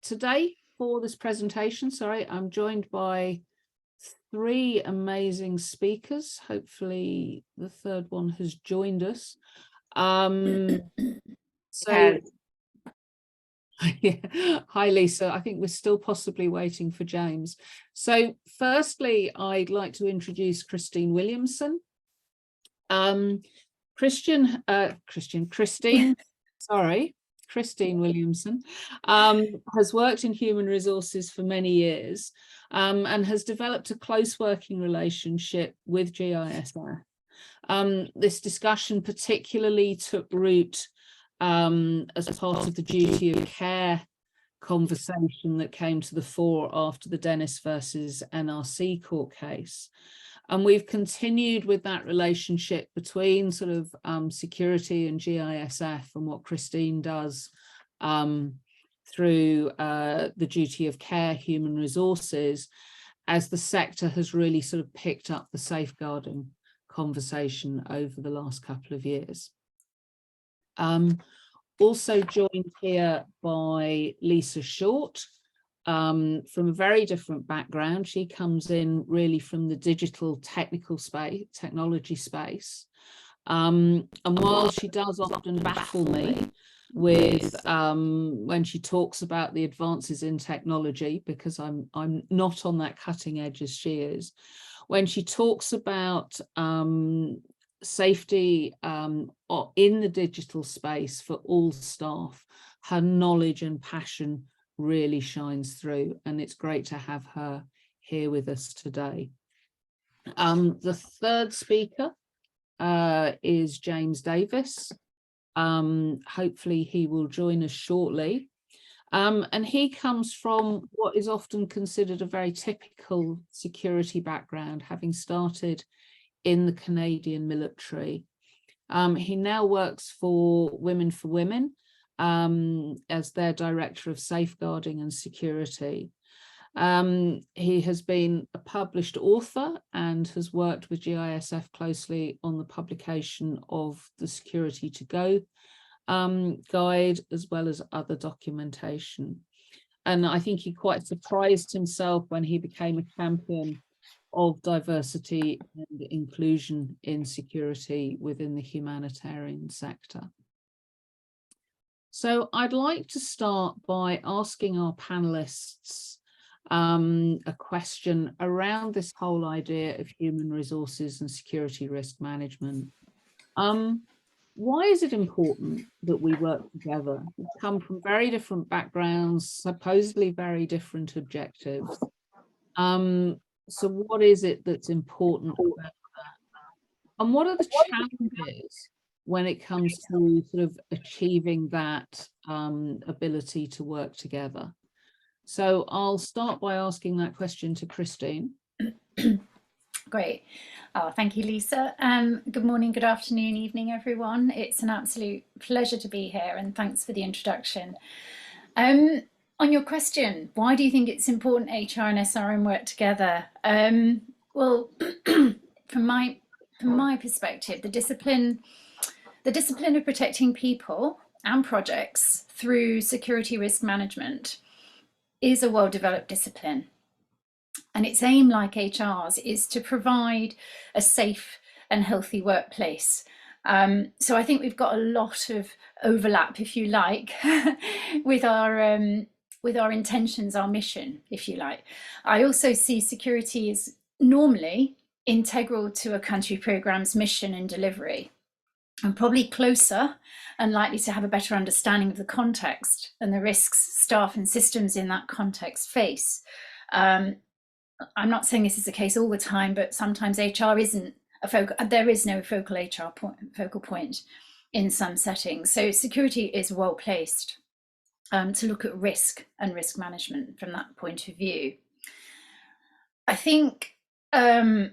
Today for this presentation, I'm joined by three amazing speakers. Hopefully the third one has joined us. Yeah. Hi, Lisa. I think we're still possibly waiting for James. So firstly, I'd like to introduce Christine Williamson. Christine Williamson has worked in human resources for many years and has developed a close working relationship with GISF. This discussion particularly took root as part of the duty of care conversation that came to the fore after the Dennis versus NRC court case. And we've continued with that relationship between sort of security and GISF and what Christine does through the duty of care, human resources, as the sector has really sort of picked up the safeguarding conversation over the last couple of years. Also joined here by Lisa Short, from a very different background. She comes in really from the digital technology space. And while she does often baffle me with when she talks about the advances in technology, because I'm not on that cutting edge as she is, when she talks about safety in the digital space for all staff, her knowledge and passion really shines through, and it's great to have her here with us today. The third speaker is James Davis. Hopefully he will join us shortly. And he comes from what is often considered a very typical security background, having started in the Canadian military. He now works for Women for Women as their Director of Safeguarding and Security. He has been a published author and has worked with GISF closely on the publication of the Security to Go guide, as well as other documentation. And I think he quite surprised himself when he became a champion of diversity and inclusion in security within the humanitarian sector. So I'd like to start by asking our panelists a question around this whole idea of human resources and security risk management. Why is it important that we work together? We come from very different backgrounds, supposedly very different objectives. So what is it that's important about that? And what are the challenges when it comes to sort of achieving that ability to work together? So I'll start by asking that question to Christine. Great. Oh, thank you, Lisa. Good morning, good afternoon, evening, everyone. It's an absolute pleasure to be here, and thanks for the introduction. On your question, why do you think it's important HR and SRM work together? Well, from my perspective, the discipline of protecting people and projects through security risk management is a well-developed discipline. And its aim, like HR's, is to provide a safe and healthy workplace. So I think we've got a lot of overlap, if you like, with our intentions, our mission, if you like. I also see security as normally integral to a country programme's mission and delivery, and probably closer and likely to have a better understanding of the context and the risks staff and systems in that context face. I'm not saying this is the case all the time, but sometimes HR isn't a focal, there is no focal point in some settings. So security is well placed to look at risk and risk management from that point of view. I think at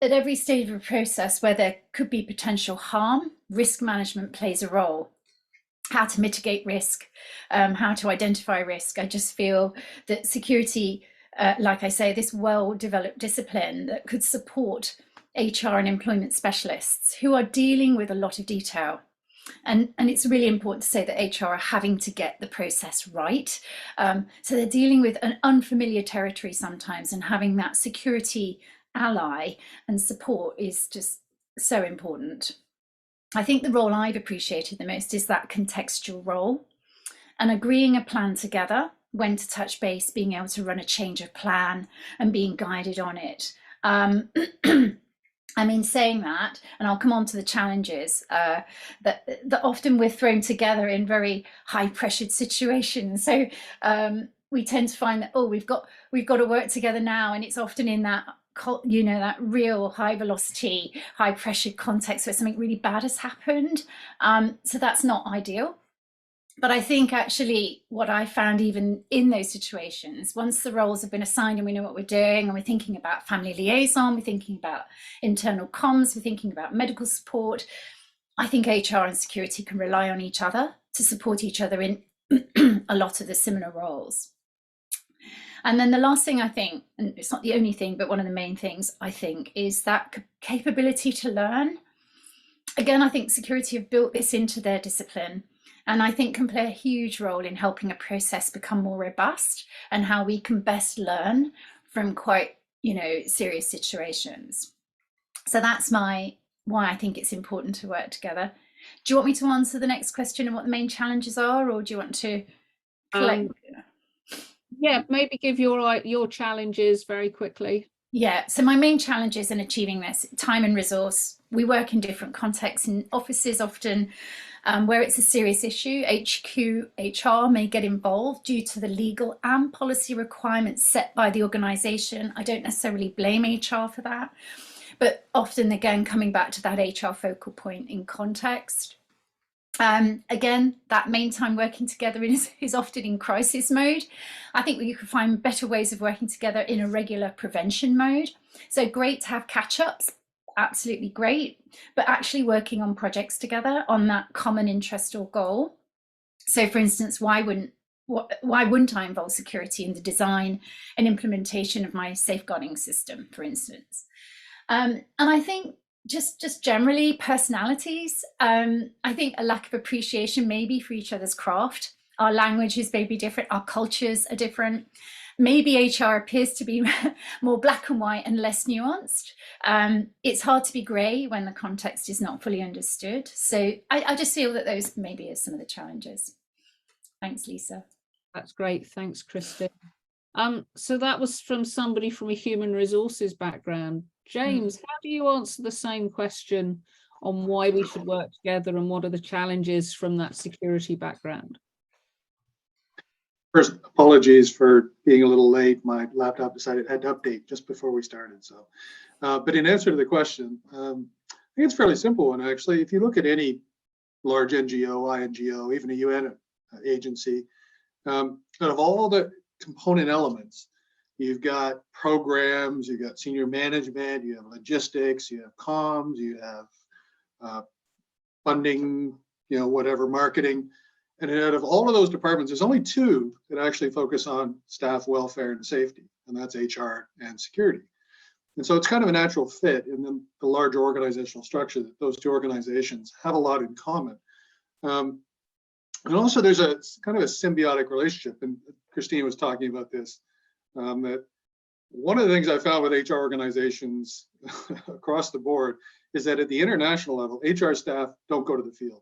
every stage of a process where there could be potential harm, risk management plays a role. How to mitigate risk, how to identify risk. I just feel that security, like I say, this well-developed discipline that could support HR and employment specialists who are dealing with a lot of detail And it's really important to say that HR are having to get the process right. So they're dealing with an unfamiliar territory sometimes, and having that security ally and support is just so important. I think the role I've appreciated the most is that contextual role, and agreeing a plan together, when to touch base, being able to run a change of plan and being guided on it. I mean, saying that, and I'll come on to the challenges, that often we're thrown together in very high pressured situations. So we tend to find that, oh, we've got to work together now, and it's often in that, you know, that real high velocity, high pressured context where something really bad has happened. So that's not ideal. But I think actually what I found, even in those situations, once the roles have been assigned and we know what we're doing, and we're thinking about family liaison, we're thinking about internal comms, we're thinking about medical support, I think HR and security can rely on each other to support each other in a lot of the similar roles. And then the last thing I think, and it's not the only thing, but one of the main things I think, is that capability to learn. Again, I think security have built this into their discipline, and I think can play a huge role in helping a process become more robust, and how we can best learn from quite, you know, serious situations. So that's why I think it's important to work together. Do you want me to answer the next question and what the main challenges are, or do you want to collect? Yeah, maybe give your challenges very quickly. Yeah, so my main challenges in achieving this: time and resource. We work in different contexts, in offices often. Where it's a serious issue, HQ HR may get involved due to the legal and policy requirements set by the organisation. I don't necessarily blame HR for that, but often, again, coming back to that HR focal point in context. Again, that main time working together is often in crisis mode. I think you can find better ways of working together in a regular prevention mode. So great to have catch-ups, absolutely great, but actually working on projects together on that common interest or goal. So for instance, why wouldn't I involve security in the design and implementation of my safeguarding system, for instance? And I think just generally personalities, I think a lack of appreciation maybe for each other's craft. Our languages may be different, our cultures are different. Maybe HR appears to be more black and white and less nuanced. It's hard to be grey when the context is not fully understood. So I just feel that those maybe are some of the challenges. Thanks, Lisa. That's great. Thanks, Christine. So that was from somebody from a human resources background. James, how do you answer the same question on why we should work together, and what are the challenges from that security background? First, apologies for being a little late. My laptop decided it had to update just before we started. So, but in answer to the question, I think it's fairly simple. And actually, if you look at any large NGO, INGO, even a UN agency, out of all the component elements, you've got programs, you've got senior management, you have logistics, you have comms, you have funding, you know, whatever, marketing. And out of all of those departments, there's only two that actually focus on staff welfare and safety, and that's HR and security. And so it's kind of a natural fit in the larger organizational structure that those two organizations have a lot in common. And also there's a kind of a symbiotic relationship, and Christine was talking about this, that one of the things I found with HR organizations across the board is that at the international level, HR staff don't go to the field.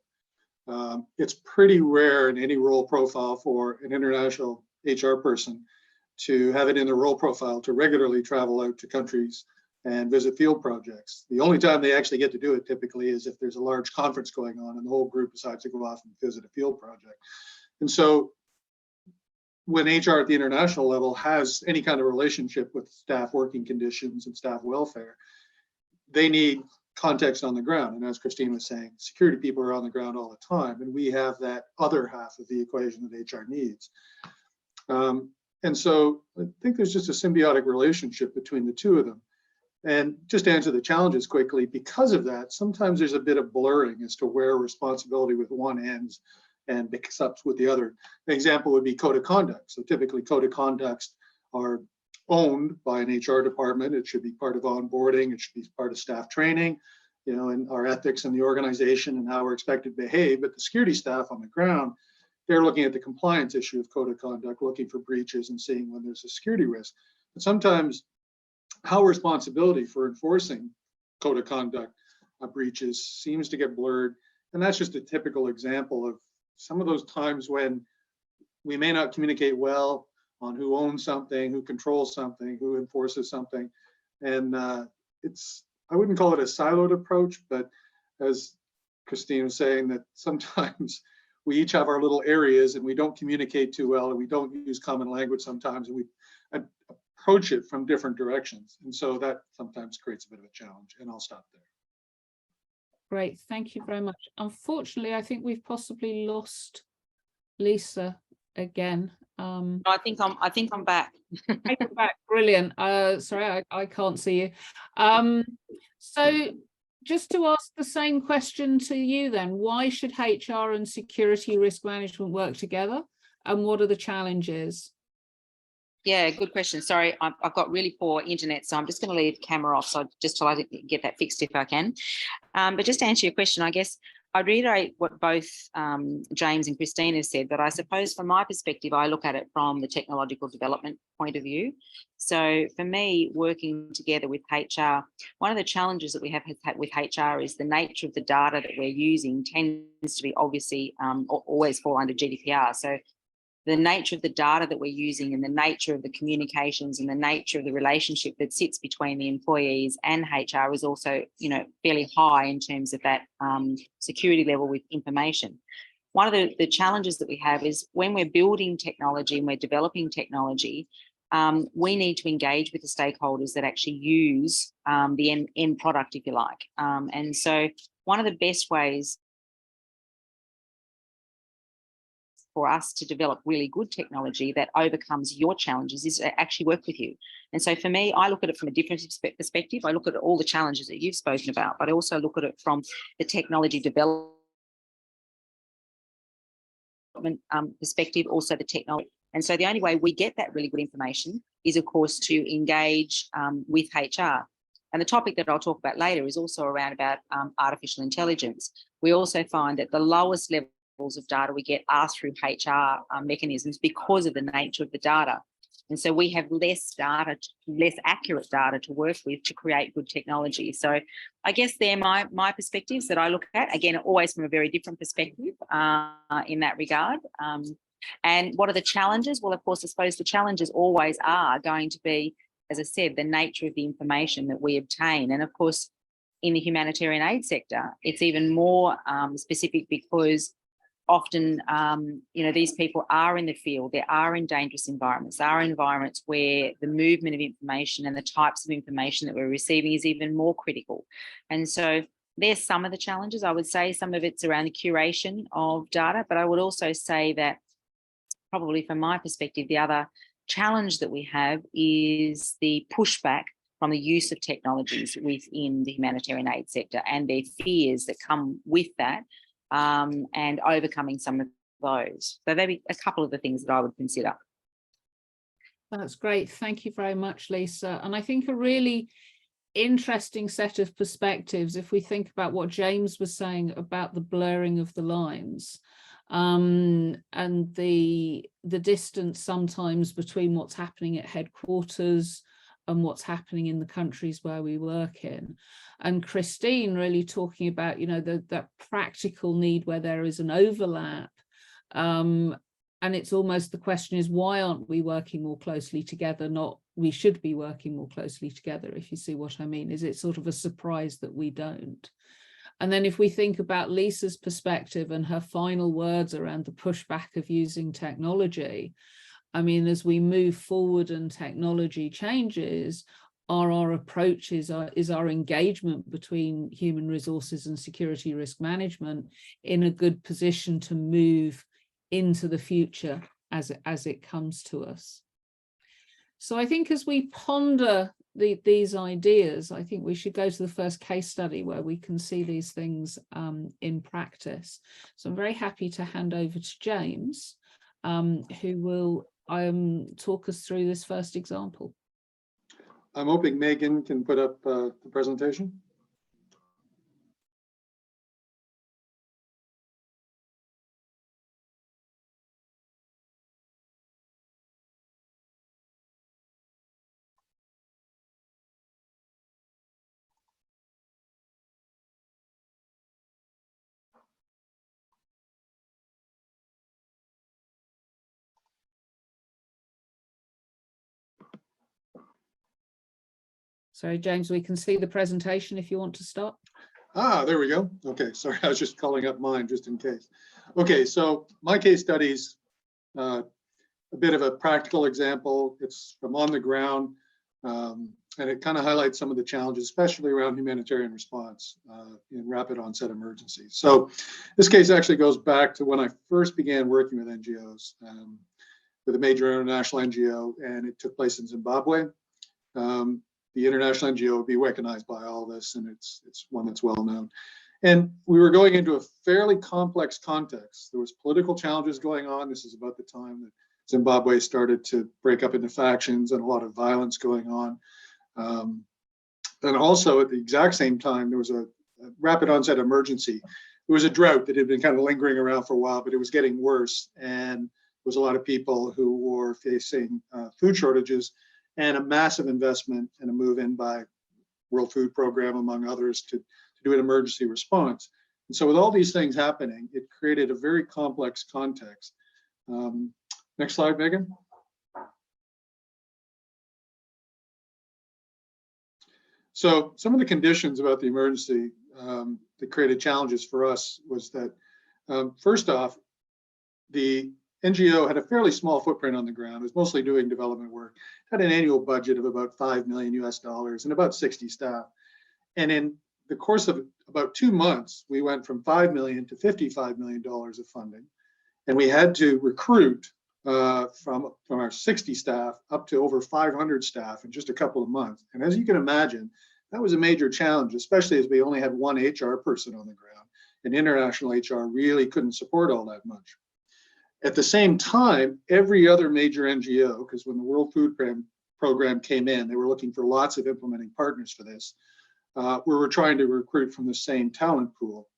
It's pretty rare in any role profile for an international HR person to have it in their role profile to regularly travel out to countries and visit field projects. The only time they actually get to do it typically is if there's a large conference going on and the whole group decides to go off and visit a field project. And so when HR at the international level has any kind of relationship with staff working conditions and staff welfare, they need context on the ground. And as Christine was saying, security people are on the ground all the time, and we have that other half of the equation that HR needs. And so I think there's just a symbiotic relationship between the two of them. And just to answer the challenges quickly, because of that, sometimes there's a bit of blurring as to where responsibility with one ends and picks up with the other. An example would be code of conduct. So typically code of conducts are owned by an HR department. It should be part of onboarding. It should be part of staff training. you know, and our ethics in the organization and how we're expected to behave. But the security staff on the ground, they're looking at the compliance issue of code of conduct, looking for breaches and seeing when there's a security risk. But sometimes our responsibility for enforcing code of conduct breaches seems to get blurred. And that's just a typical example of some of those times when we may not communicate well on who owns something, who controls something, who enforces something. And I wouldn't call it a siloed approach, but as Christine was saying, that sometimes we each have our little areas and we don't communicate too well, and we don't use common language sometimes, and we approach it from different directions. And so that sometimes creates a bit of a challenge, and I'll stop there. Great, thank you very much. Unfortunately, I think we've possibly lost Lisa again. I think I'm back. You're back. Brilliant. Sorry, I can't see you. So just to ask the same question to you then, why should HR and security risk management work together, and what are the challenges? Yeah, good question. Sorry, I've got really poor internet, so I'm just going to leave camera off, so just till I get that fixed if I can. But just to answer your question, I guess I'd reiterate what both James and Christine have said, but I suppose from my perspective, I look at it from the technological development point of view. So for me, working together with HR, one of the challenges that we have with HR is the nature of the data that we're using tends to be obviously always fall under GDPR. So the nature of the data that we're using and the nature of the communications and the nature of the relationship that sits between the employees and HR is also, you know, fairly high in terms of that security level with information. One of the challenges that we have is when we're building technology and we're developing technology, we need to engage with the stakeholders that actually use the end product, if you like. And so one of the best ways for us to develop really good technology that overcomes your challenges is to actually work with you. And so for me, I look at it from a different perspective. I look at all the challenges that you've spoken about, but I also look at it from the technology development perspective, also the technology. And so the only way we get that really good information is, of course, to engage with HR. And the topic that I'll talk about later is also around about artificial intelligence. We also find that the lowest levels of data we get are through HR mechanisms because of the nature of the data. And so we have less data, less accurate data to work with to create good technology. So I guess they're my perspectives that I look at, again, always from a very different perspective in that regard. And what are the challenges? Well, of course, I suppose the challenges always are going to be, as I said, the nature of the information that we obtain. And of course, in the humanitarian aid sector, it's even more specific because often, you know, these people are in the field, they are in dangerous environments, they are environments where the movement of information and the types of information that we're receiving is even more critical. And so there's some of the challenges. I would say some of it's around the curation of data, but I would also say that probably from my perspective, the other challenge that we have is the pushback from the use of technologies within the humanitarian aid sector and their fears that come with that. And overcoming some of those. So there'd be a couple of the things that I would consider. That's great. Thank you very much, Lisa. And I think a really interesting set of perspectives, if we think about what James was saying about the blurring of the lines and the distance sometimes between what's happening at headquarters and what's happening in the countries where we work in. And Christine really talking about, you know, that practical need where there is an overlap. And it's almost the question is, why aren't we working more closely together? Not we should be working more closely together, if you see what I mean. Is it sort of a surprise that we don't? And then if we think about Lisa's perspective and her final words around the pushback of using technology, I mean, as we move forward and technology changes, our approaches is our engagement between human resources and security risk management in a good position to move into the future as it comes to us. So I think as we ponder these ideas, I think we should go to the first case study where we can see these things in practice. So I'm very happy to hand over to James, who will talk us through this first example. I'm hoping Megan can put up the presentation. So James, we can see the presentation if you want to start. Ah, there we go. Okay, sorry, I was just calling up mine just in case. Okay, so my case study's a bit of a practical example. It's from on the ground, and it kind of highlights some of the challenges, especially around humanitarian response in rapid onset emergencies. So this case actually goes back to when I first began working with NGOs, with a major international NGO, and it took place in Zimbabwe. The international NGO would be recognized by all this, and it's one that's well known. And we were going into a fairly complex context. There was political challenges going on. This is about the time that Zimbabwe started to break up into factions and a lot of violence going on. And also at the exact same time, there was a rapid onset emergency. There was a drought that had been kind of lingering around for a while, but it was getting worse. And there was a lot of people who were facing food shortages, and a massive investment and a move in by World Food Program, among others, to do an emergency response. And so with all these things happening, it created a very complex context. Next slide, Megan. So some of the conditions about the emergency that created challenges for us was that, first off, the NGO had a fairly small footprint on the ground. It was mostly doing development work, had an annual budget of about $5 million US and about 60 staff. And in the course of about 2 months, we went from $5 million to $55 million of funding. And we had to recruit from our 60 staff up to over 500 staff in just a couple of months. And as you can imagine, that was a major challenge, especially as we only had one HR person on the ground, and international HR really couldn't support all that much. At the same time, every other major NGO, because when the World Food Program came in, they were looking for lots of implementing partners for this. We were trying to recruit from the same talent pool,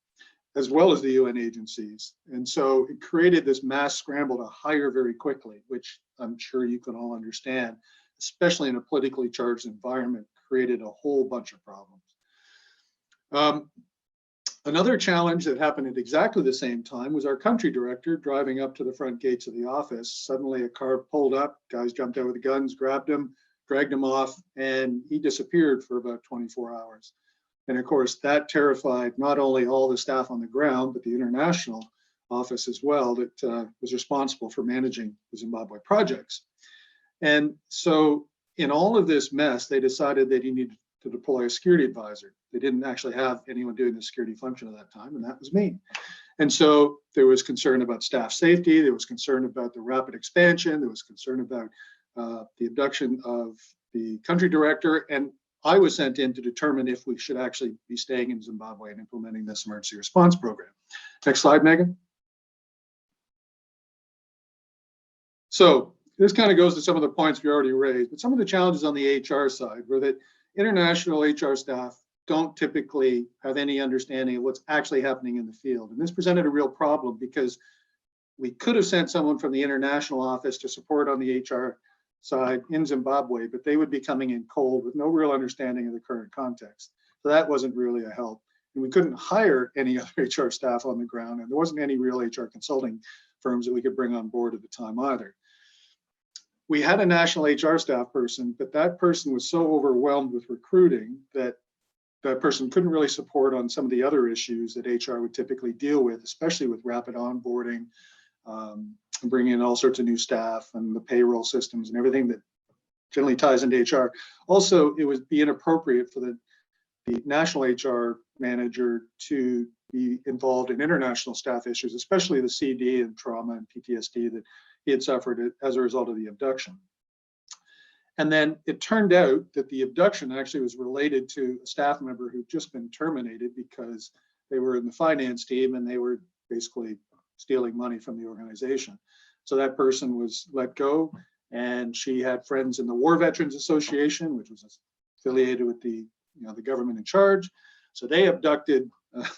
as well as the UN agencies. And so it created this mass scramble to hire very quickly, which I'm sure you can all understand, especially in a politically charged environment, created a whole bunch of problems. Another challenge that happened at exactly the same time was our country director driving up to the front gates of the office. Suddenly a car pulled up, guys jumped out with guns, grabbed him, dragged him off, and he disappeared for about 24 hours. And of course, that terrified not only all the staff on the ground, but the international office as well that was responsible for managing the Zimbabwe projects. And so in all of this mess, they decided that he needed to deploy a security advisor. They didn't actually have anyone doing the security function at that time, and that was me. And so there was concern about staff safety, there was concern about the rapid expansion, there was concern about the abduction of the country director, and I was sent in to determine if we should actually be staying in Zimbabwe and implementing this emergency response program. Next slide, Megan. So this kind of goes to some of the points we already raised, but some of the challenges on the HR side were that international HR staff don't typically have any understanding of what's actually happening in the field. And this presented a real problem because we could have sent someone from the international office to support on the HR side in Zimbabwe, but they would be coming in cold with no real understanding of the current context. So that wasn't really a help. And we couldn't hire any other HR staff on the ground, and there wasn't any real HR consulting firms that we could bring on board at the time either. We had a national HR staff person, but that person was so overwhelmed with recruiting that that person couldn't really support on some of the other issues that HR would typically deal with, especially with rapid onboarding, bringing in all sorts of new staff and the payroll systems and everything that generally ties into HR. Also, it would be inappropriate for the national HR manager to be involved in international staff issues, especially the CD and trauma and PTSD that he had suffered as a result of the abduction. And then it turned out that the abduction actually was related to a staff member who'd just been terminated because they were in the finance team and they were basically stealing money from the organization. So that person was let go, and she had friends in the War Veterans Association, which was affiliated with the government in charge. So they abducted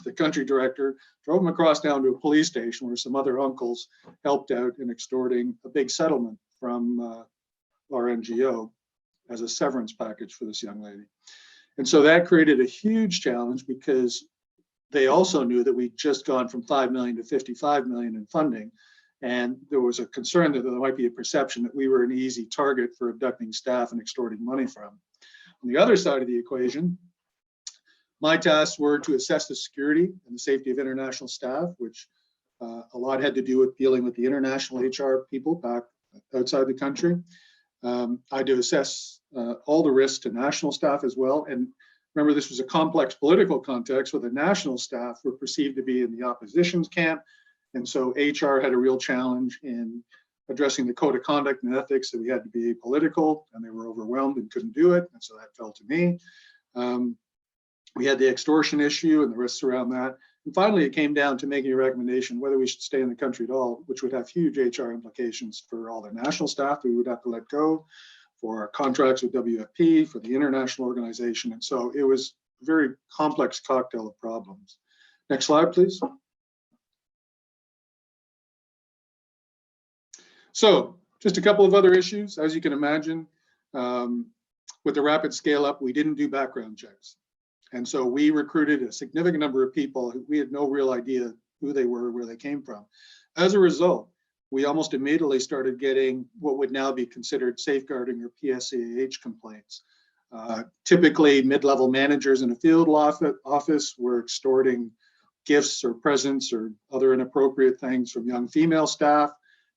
the country director, drove him across down to a police station where some other uncles helped out in extorting a big settlement from our NGO as a severance package for this young lady. And so that created a huge challenge because they also knew that we'd just gone from 5 million to 55 million in funding. And there was a concern that there might be a perception that we were an easy target for abducting staff and extorting money from. On the other side of the equation, my tasks were to assess the security and the safety of international staff, which a lot had to do with dealing with the international HR people back outside the country. I had to assess all the risks to national staff as well. And remember, this was a complex political context where the national staff were perceived to be in the opposition's camp. And so HR had a real challenge in addressing the code of conduct and ethics that we had to be apolitical, and they were overwhelmed and couldn't do it. And so that fell to me. We had the extortion issue and the risks around that. And finally, it came down to making a recommendation whether we should stay in the country at all, which would have huge HR implications for all the national staff we would have to let go, for our contracts with WFP, for the international organization. And so it was a very complex cocktail of problems. Next slide, please. So just a couple of other issues. As you can imagine, with the rapid scale up, we didn't do background checks. And so we recruited a significant number of people who we had no real idea who they were, where they came from. As a result, we almost immediately started getting what would now be considered safeguarding or PSAH complaints. Typically, mid-level managers in a field office were extorting gifts or presents or other inappropriate things from young female staff.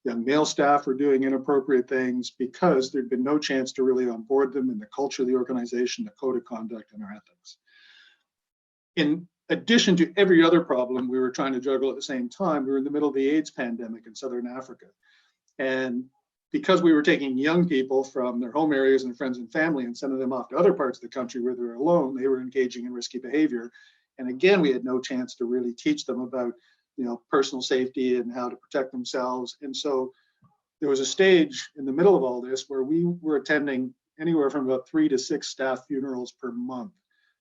Young male staff were doing inappropriate things because there'd been no chance to really onboard them in the culture of the organization, the code of conduct, and our ethics. In addition to every other problem we were trying to juggle at the same time, we were in the middle of the AIDS pandemic in Southern Africa. And because we were taking young people from their home areas and friends and family and sending them off to other parts of the country where they were alone, they were engaging in risky behavior. And again, we had no chance to really teach them about, personal safety and how to protect themselves. And so there was a stage in the middle of all this where we were attending anywhere from about 3 to 6 staff funerals per month,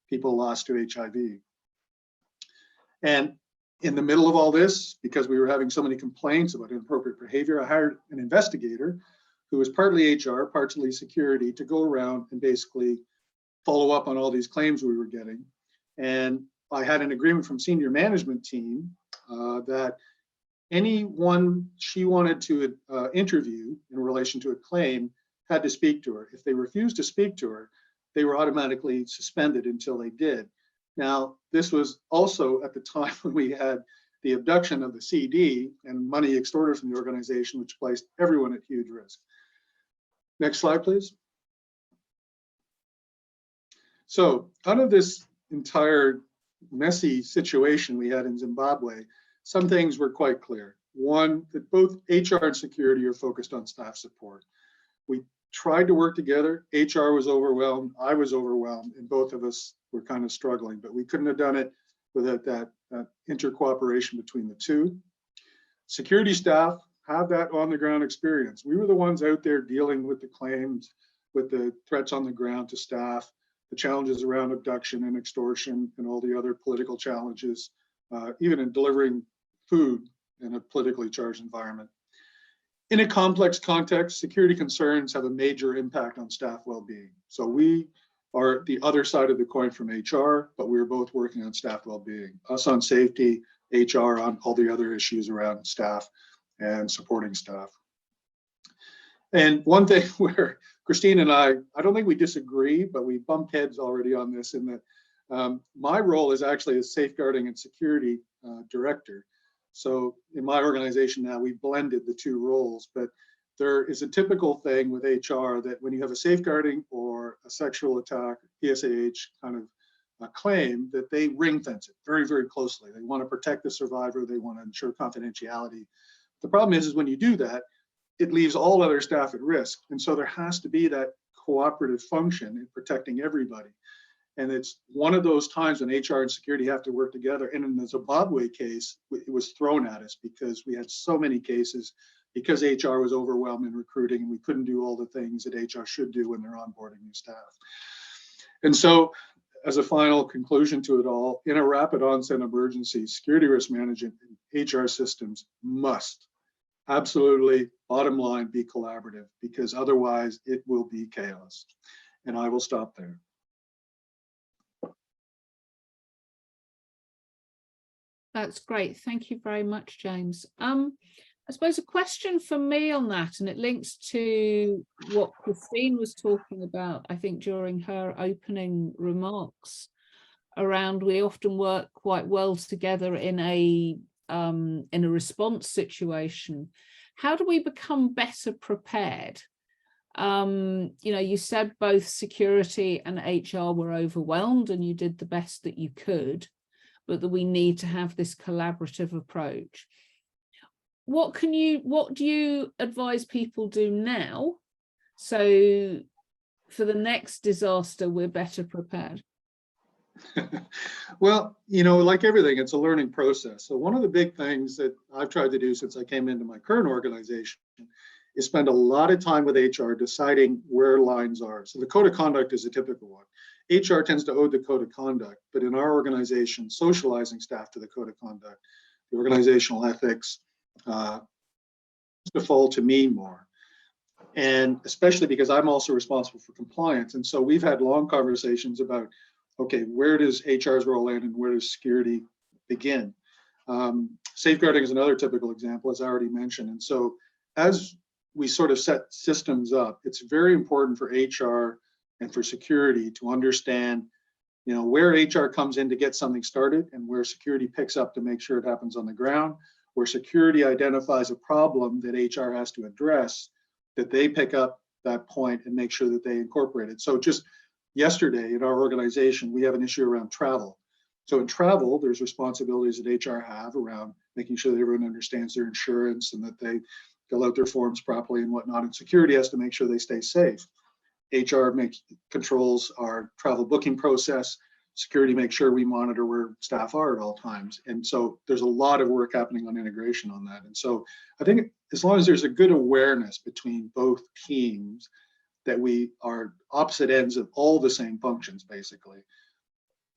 people lost to HIV. And in the middle of all this, because we were having so many complaints about inappropriate behavior, I hired an investigator who was partly HR, partly security, to go around and basically follow up on all these claims we were getting. And I had an agreement from senior management team that anyone she wanted to interview in relation to a claim had to speak to her. If they refused to speak to her, they were automatically suspended until they did. Now, this was also at the time when we had the abduction of the CD and money extorted from the organization, which placed everyone at huge risk. Next slide, please. So out of this entire messy situation we had in Zimbabwe, some things were quite clear. One, that both HR and security are focused on staff support. We tried to work together. HR was overwhelmed, I was overwhelmed, and both of us were kind of struggling, but we couldn't have done it without that intercooperation between the two. Security staff have that on the ground experience. We were the ones out there dealing with the claims, with the threats on the ground to staff, the challenges around abduction and extortion and all the other political challenges, even in delivering food in a politically charged environment. In a complex context, security concerns have a major impact on staff well-being. So we are the other side of the coin from HR, but we're both working on staff well-being. Us on safety, HR on all the other issues around staff and supporting staff. And one thing where Christine and I don't think we disagree, but we bumped heads already on this, in that my role is actually a safeguarding and security director. So in my organization now, we've blended the two roles, but there is a typical thing with HR that when you have a safeguarding or a sexual attack, PSAH kind of a claim, that they ring fence it very, very closely. They want to protect the survivor. They want to ensure confidentiality. The problem is when you do that, it leaves all other staff at risk. And so there has to be that cooperative function in protecting everybody. And it's one of those times when HR and security have to work together. And in the Zimbabwe case, it was thrown at us because we had so many cases, because HR was overwhelmed in recruiting and we couldn't do all the things that HR should do when they're onboarding new staff. And so as a final conclusion to it all, in a rapid onset emergency, security risk management and HR systems must absolutely, bottom line, be collaborative, because otherwise it will be chaos. And I will stop there. That's great. Thank you very much, James. I suppose a question for me on that, and it links to what Christine was talking about, I think, during her opening remarks around we often work quite well together in a response situation. How do we become better prepared? You know, you said both security and HR were overwhelmed and you did the best that you could, but that we need to have this collaborative approach. What do you advise people do now so for the next disaster we're better prepared? Well, you know, like everything, it's a learning process. So one of the big things that I've tried to do since I came into my current organization is spend a lot of time with HR deciding where lines are. So the code of conduct is a typical one. HR tends to own the code of conduct, but in our organization, socializing staff to the code of conduct, the organizational ethics, default to me more. And especially because I'm also responsible for compliance. And so we've had long conversations about, okay, where does HR's role end and where does security begin? Safeguarding is another typical example, as I already mentioned. And so as we sort of set systems up, it's very important for HR and for security to understand, you know, where HR comes in to get something started and where security picks up to make sure it happens on the ground, where security identifies a problem that HR has to address, that they pick up that point and make sure that they incorporate it. So just yesterday in our organization, we have an issue around travel. So in travel, there's responsibilities that HR have around making sure that everyone understands their insurance and that they fill out their forms properly and whatnot. And security has to make sure they stay safe. HR controls our travel booking process. Security makes sure we monitor where staff are at all times. And so there's a lot of work happening on integration on that. And so I think as long as there's a good awareness between both teams that we are opposite ends of all the same functions, basically,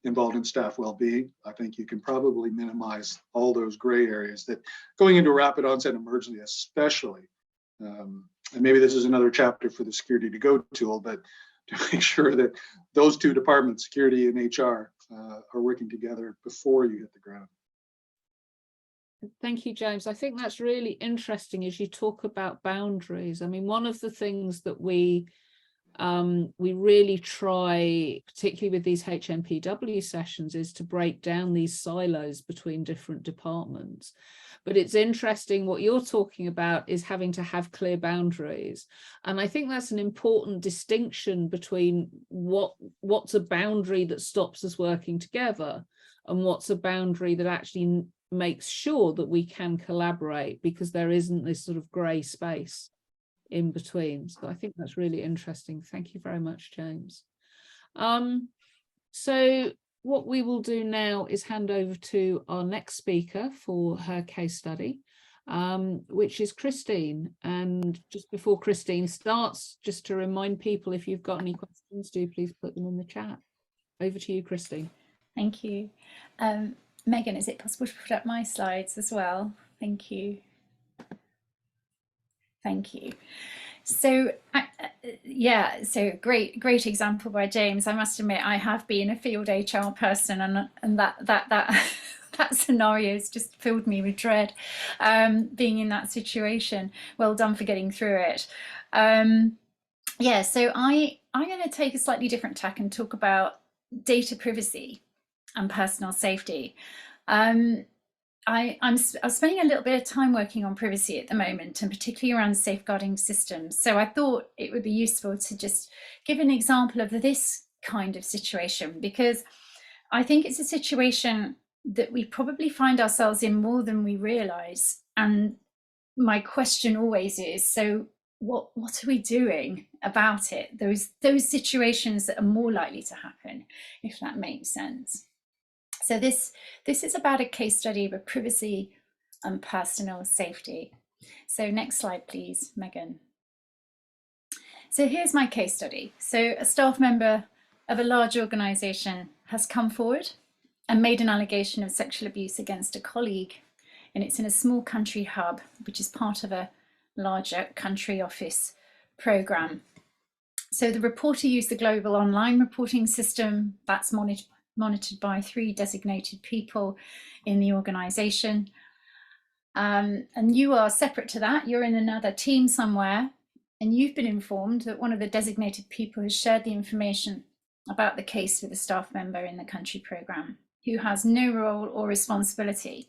involved in staff well-being, I think you can probably minimize all those gray areas that going into a rapid onset emergency, especially, and maybe this is another chapter for the security to go tool, but to make sure that those two departments, security and HR, are working together before you hit the ground. Thank you, James. I think that's really interesting as you talk about boundaries. I mean, one of the things that we really try, particularly with these HNPW sessions, is to break down these silos between different departments. But it's interesting what you're talking about is having to have clear boundaries. And I think that's an important distinction between what's a boundary that stops us working together and what's a boundary that actually makes sure that we can collaborate, because there isn't this sort of grey space in between. So I think that's really interesting. Thank you very much, James. So what we will do now is hand over to our next speaker for her case study, which is Christine. And just before Christine starts, just to remind people, if you've got any questions, do please put them in the chat. Over to you, Christine. Thank you. Megan, is it possible to put up my slides as well? Thank you. Thank you. So yeah, so great example by James. I must admit, I have been a field HR person, and that scenario has just filled me with dread, being in that situation. Well done for getting through it. Yeah, so I'm going to take a slightly different tack and talk about data privacy and personal safety. I'm spending a little bit of time working on privacy at the moment, and particularly around safeguarding systems. So I thought it would be useful to just give an example of this kind of situation, because I think it's a situation that we probably find ourselves in more than we realize. And my question always is, so what are we doing about it? Those situations that are more likely to happen, if that makes sense. So this is about a case study of privacy and personal safety. So next slide, please, Megan. So here's my case study. So a staff member of a large organization has come forward and made an allegation of sexual abuse against a colleague, and it's in a small country hub, which is part of a larger country office program. So the reporter used the global online reporting system that's monitored by 3 designated people in the organization. And you are separate to that, you're in another team somewhere, and you've been informed that one of the designated people has shared the information about the case with a staff member in the country programme who has no role or responsibility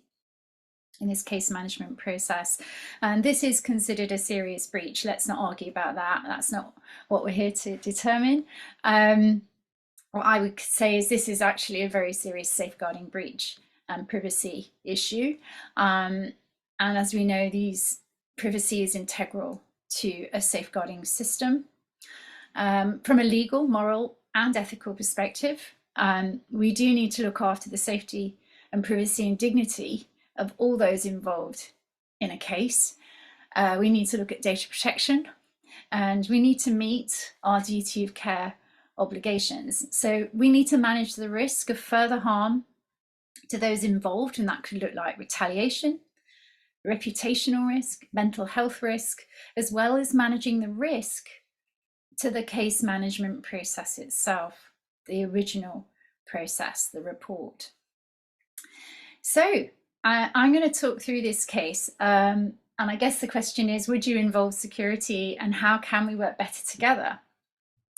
in this case management process. And this is considered a serious breach. Let's not argue about that. That's not what we're here to determine. What I would say is this is actually a very serious safeguarding breach and privacy issue. And as we know, privacy is integral to a safeguarding system. From a legal, moral, and ethical perspective, we do need to look after the safety and privacy and dignity of all those involved in a case. We need to look at data protection, and we need to meet our duty of care obligations. So we need to manage the risk of further harm to those involved, and that could look like retaliation, reputational risk, mental health risk, as well as managing the risk to the case management process itself, the original process, the report. So I'm going to talk through this case, and I guess the question is, would you involve security, and how can we work better together?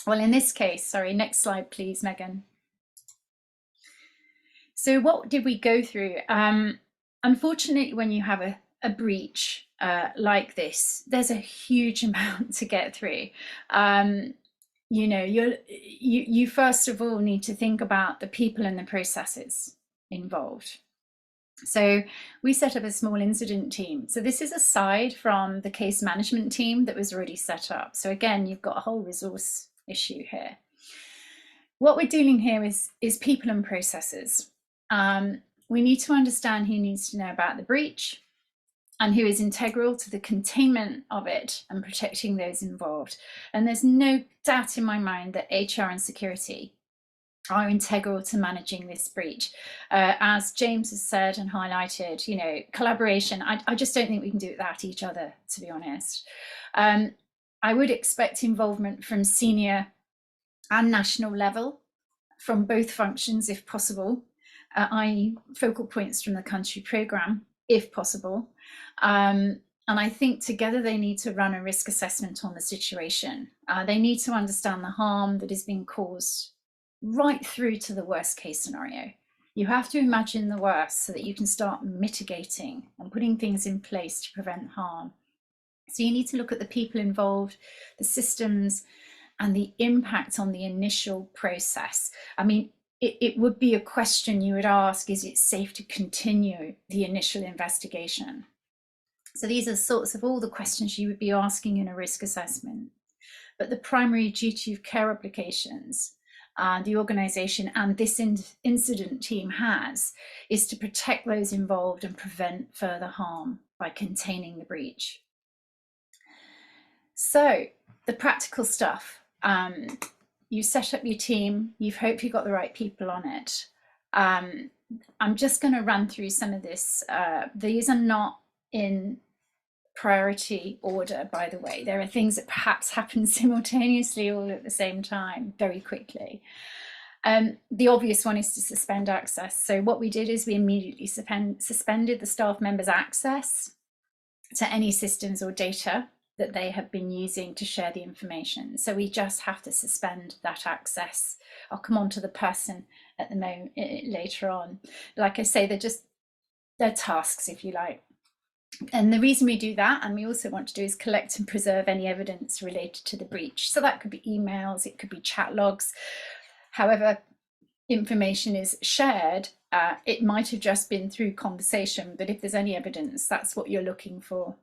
Well, in this case, sorry, next slide, please, Megan. So what did we go through? Unfortunately, when you have a breach like this, there's a huge amount to get through. You know, you first of all need to think about the people and the processes involved. So we set up a small incident team. So this is aside from the case management team that was already set up. So again, you've got a whole resource issue here. What we're dealing here is people and processes. We need to understand who needs to know about the breach and who is integral to the containment of it and protecting those involved. And there's no doubt in my mind that HR and security are integral to managing this breach. As James has said and highlighted, you know, collaboration, I just don't think we can do it without each other, to be honest. I would expect involvement from senior and national level from both functions, if possible, i.e. focal points from the country programme, if possible. And I think together they need to run a risk assessment on the situation. They need to understand the harm that is being caused right through to the worst case scenario. You have to imagine the worst so that you can start mitigating and putting things in place to prevent harm. So you need to look at the people involved, the systems, and the impact on the initial process. I mean, it would be a question you would ask, is it safe to continue the initial investigation? So these are sorts of all the questions you would be asking in a risk assessment. But the primary duty of care obligations the organisation and this incident team has is to protect those involved and prevent further harm by containing the breach. So the practical stuff, you set up your team, you've hopefully got the right people on it. I'm just going to run through some of this. These are not in priority order, by the way. There are things that perhaps happen simultaneously all at the same time very quickly. The obvious one is to suspend access. So what we did is we immediately suspended the staff members' access to any systems or data that they have been using to share the information. So we just have to suspend that access. I'll come on to the person at the moment later on. Like I say, they're tasks, if you like. And the reason we do that, and we also want to do, is collect and preserve any evidence related to the breach. So that could be emails, it could be chat logs. However information is shared, it might have just been through conversation, but if there's any evidence, that's what you're looking for.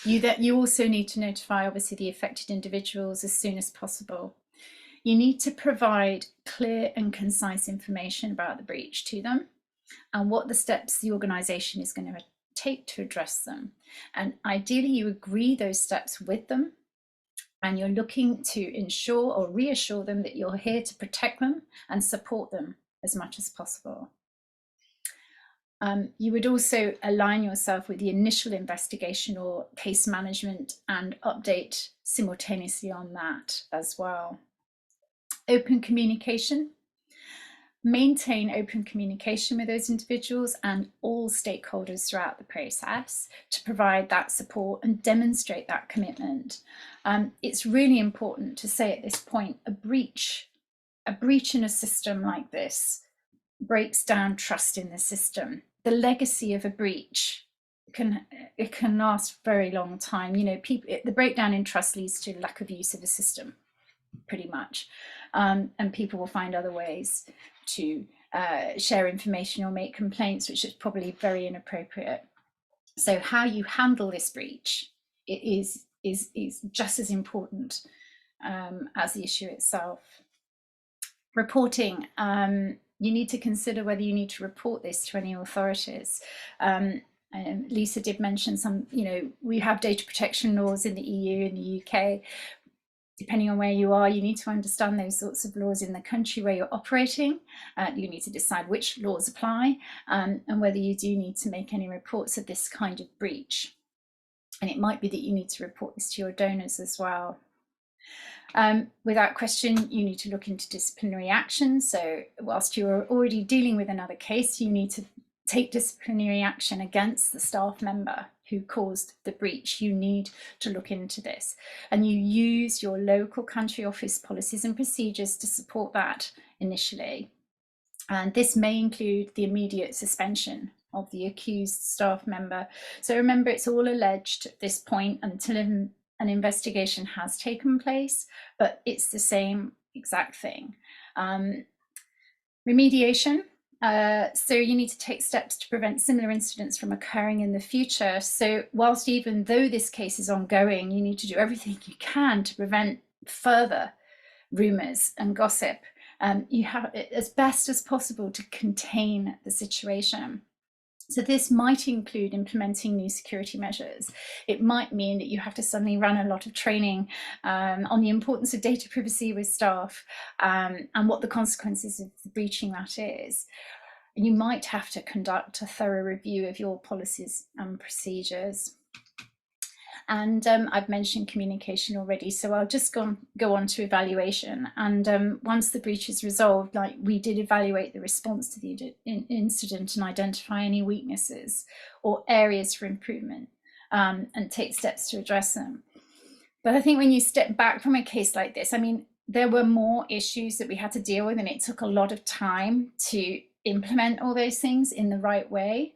You also need to notify, obviously, the affected individuals as soon as possible. You need to provide clear and concise information about the breach to them and what the steps the organisation is going to take to address them. And ideally, you agree those steps with them, and you're looking to ensure or reassure them that you're here to protect them and support them as much as possible. You would also align yourself with the initial investigation or case management and update simultaneously on that as well. Open communication. maintain open communication with those individuals and all stakeholders throughout the process to provide that support and demonstrate that commitment. It's really important to say at this point, a breach in a system like this breaks down trust in the system. The legacy of a breach can last a very long time. You know, the breakdown in trust leads to lack of use of the system, pretty much, and people will find other ways to share information or make complaints, which is probably very inappropriate. So how you handle this breach is just as important as the issue itself. Reporting. You need to consider whether you need to report this to any authorities. Lisa did mention some, you know, we have data protection laws in the EU and the UK. Depending on where you are, you need to understand those sorts of laws in the country where you're operating. You need to decide which laws apply and whether you do need to make any reports of this kind of breach. And it might be that you need to report this to your donors as well. Without question, you need to look into disciplinary action. So whilst you're already dealing with another case, you need to take disciplinary action against the staff member who caused the breach. You need to look into this, and you use your local country office policies and procedures to support that initially. And this may include the immediate suspension of the accused staff member. So remember, it's all alleged at this point until an investigation has taken place, but it's the same exact thing. Remediation. So you need to take steps to prevent similar incidents from occurring in the future. So whilst even though this case is ongoing, you need to do everything you can to prevent further rumours and gossip. You have, as best as possible, to contain the situation. So this might include implementing new security measures. It might mean that you have to suddenly run a lot of training on the importance of data privacy with staff and what the consequences of breaching that is. You might have to conduct a thorough review of your policies and procedures. And I've mentioned communication already, so I'll just go on to evaluation. And once the breach is resolved, like we did evaluate the response to the incident and identify any weaknesses or areas for improvement and take steps to address them. But I think when you step back from a case like this, I mean, there were more issues that we had to deal with, and it took a lot of time to implement all those things in the right way.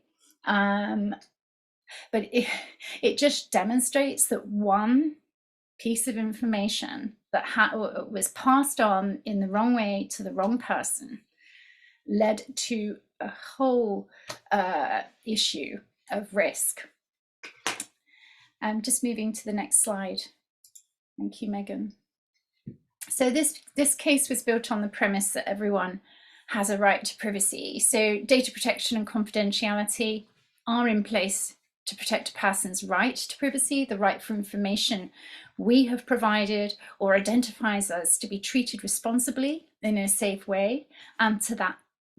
But it just demonstrates that one piece of information that was passed on in the wrong way to the wrong person led to a whole issue of risk. Just moving to the next slide. Thank you, Megan. So this case was built on the premise that everyone has a right to privacy. So data protection and confidentiality are in place to protect a person's right to privacy, the right for information we have provided or identifies us to be treated responsibly in a safe way, and to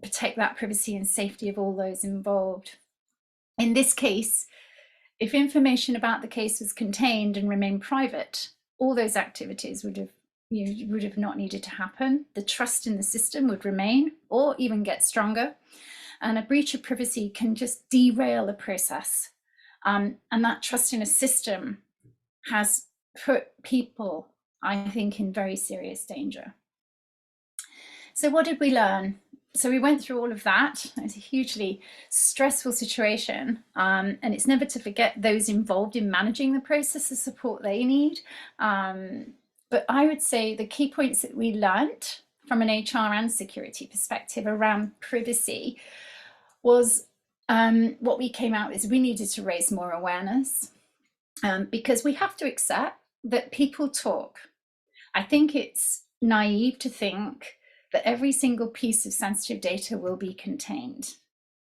protect that privacy and safety of all those involved. In this case, if information about the case was contained and remained private, all those activities would have not needed to happen. The trust in the system would remain or even get stronger. And a breach of privacy can just derail a process. And that trust in a system has put people, I think, in very serious danger. So what did we learn? So we went through all of that. It's a hugely stressful situation, and it's never to forget those involved in managing the process, the support they need. But I would say the key points that we learned from an HR and security perspective around privacy was what we came out with is we needed to raise more awareness because we have to accept that people talk. I think it's naive to think that every single piece of sensitive data will be contained.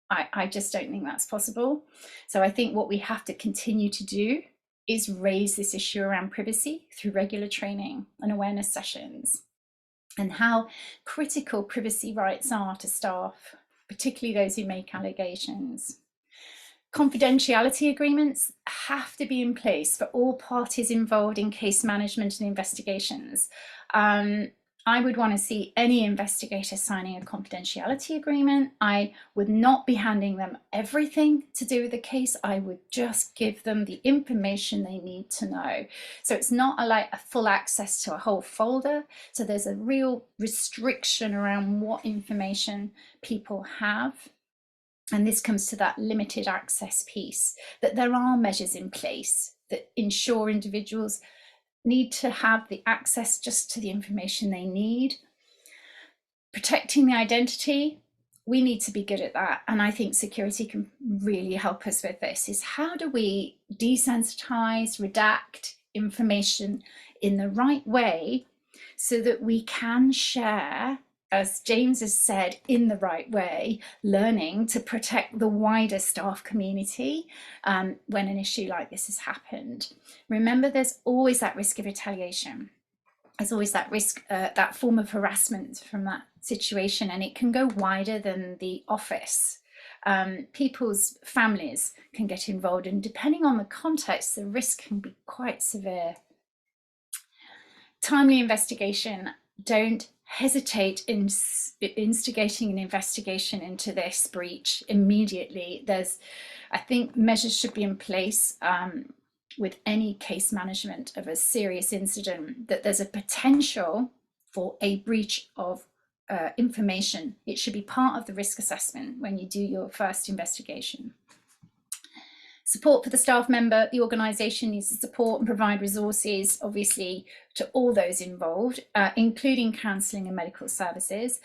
I just don't think that's possible. So I think what we have to continue to do is raise this issue around privacy through regular training and awareness sessions, and how critical privacy rights are to staff, particularly those who make allegations. Confidentiality agreements have to be in place for all parties involved in case management and investigations. I would want to see any investigator signing a confidentiality agreement. I would not be handing them everything to do with the case. I would just give them the information they need to know. So it's not like a full access to a whole folder. So there's a real restriction around what information people have. And this comes to that limited access piece, that there are measures in place that ensure individuals need to have the access just to the information they need. Protecting the identity, we need to be good at that. And I think security can really help us with this, is how do we desensitize, redact information in the right way so that we can share, as James has said, in the right way, learning to protect the wider staff community when an issue like this has happened. Remember, there's always that risk of retaliation. There's always that risk, that form of harassment from that situation, and it can go wider than the office. People's families can get involved, and depending on the context, the risk can be quite severe. Timely investigation. Don't hesitate in instigating an investigation into this breach immediately. I think measures should be in place with any case management of a serious incident, that there's a potential for a breach of information. It should be part of the risk assessment when you do your first investigation. Support for the staff member. The organisation needs to support and provide resources, obviously, to all those involved, including counselling and medical services.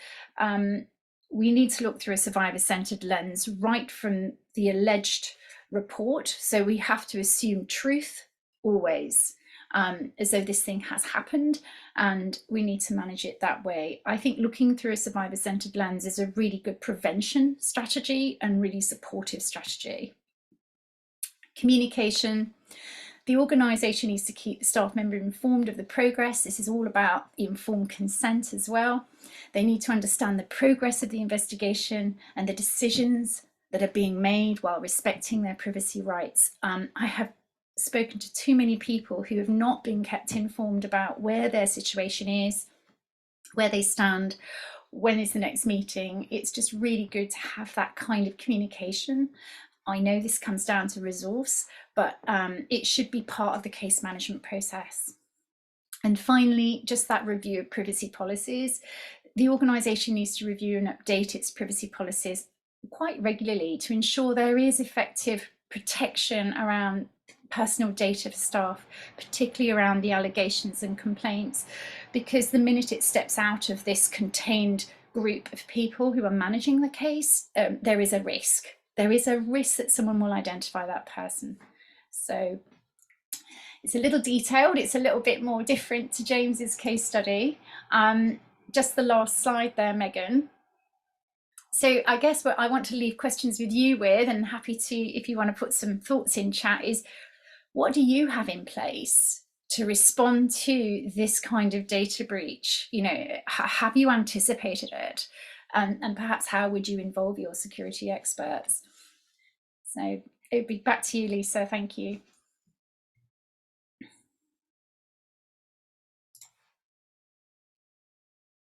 We need to look through a survivor-centred lens right from the alleged report. So we have to assume truth always, as though this thing has happened, and we need to manage it that way. I think looking through a survivor-centred lens is a really good prevention strategy and really supportive strategy. Communication. The organisation needs to keep the staff member informed of the progress. This is all about informed consent as well. They need to understand the progress of the investigation and the decisions that are being made while respecting their privacy rights. I have spoken to too many people who have not been kept informed about where their situation is, where they stand, when is the next meeting. It's just really good to have that kind of communication. I know this comes down to resource, but it should be part of the case management process. And finally, just that review of privacy policies. The organisation needs to review and update its privacy policies quite regularly to ensure there is effective protection around personal data for staff, particularly around the allegations and complaints, because the minute it steps out of this contained group of people who are managing the case, there is a risk. There is a risk that someone will identify that person. So it's a little detailed, it's a little bit more different to James's case study. Just the last slide there, Megan. So I guess what I want to leave questions with you with, and happy to, if you want to put some thoughts in chat, is what do you have in place to respond to this kind of data breach? You know, have you anticipated it? And perhaps how would you involve your security experts? So it would be back to you, Lisa. Thank you.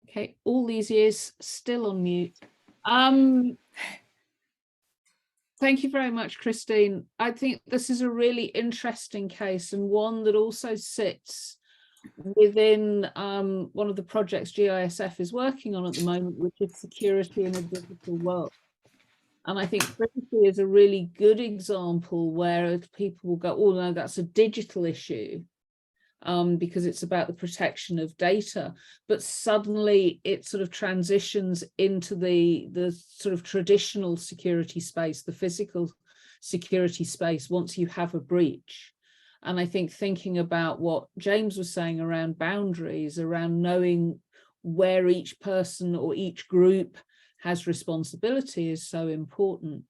Okay, all these years still on mute. Thank you very much, Christine. I think this is a really interesting case, and one that also sits within one of the projects GISF is working on at the moment, which is security in a digital world. And I think privacy is a really good example where people will go, oh no, that's a digital issue, because it's about the protection of data, but suddenly it sort of transitions into the sort of traditional security space, the physical security space, once you have a breach. And I think thinking about what James was saying around boundaries, around knowing where each person or each group has responsibility is so important.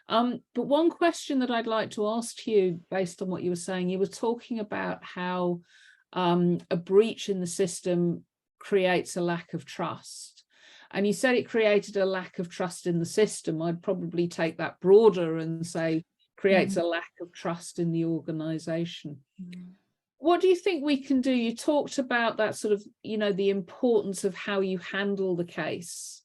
But one question that I'd like to ask you, based on what you were saying, you were talking about how a breach in the system creates a lack of trust. And you said it created a lack of trust in the system. I'd probably take that broader and say creates a lack of trust in the organisation. what do you think we can do? You talked about that sort of, the importance of how you handle the case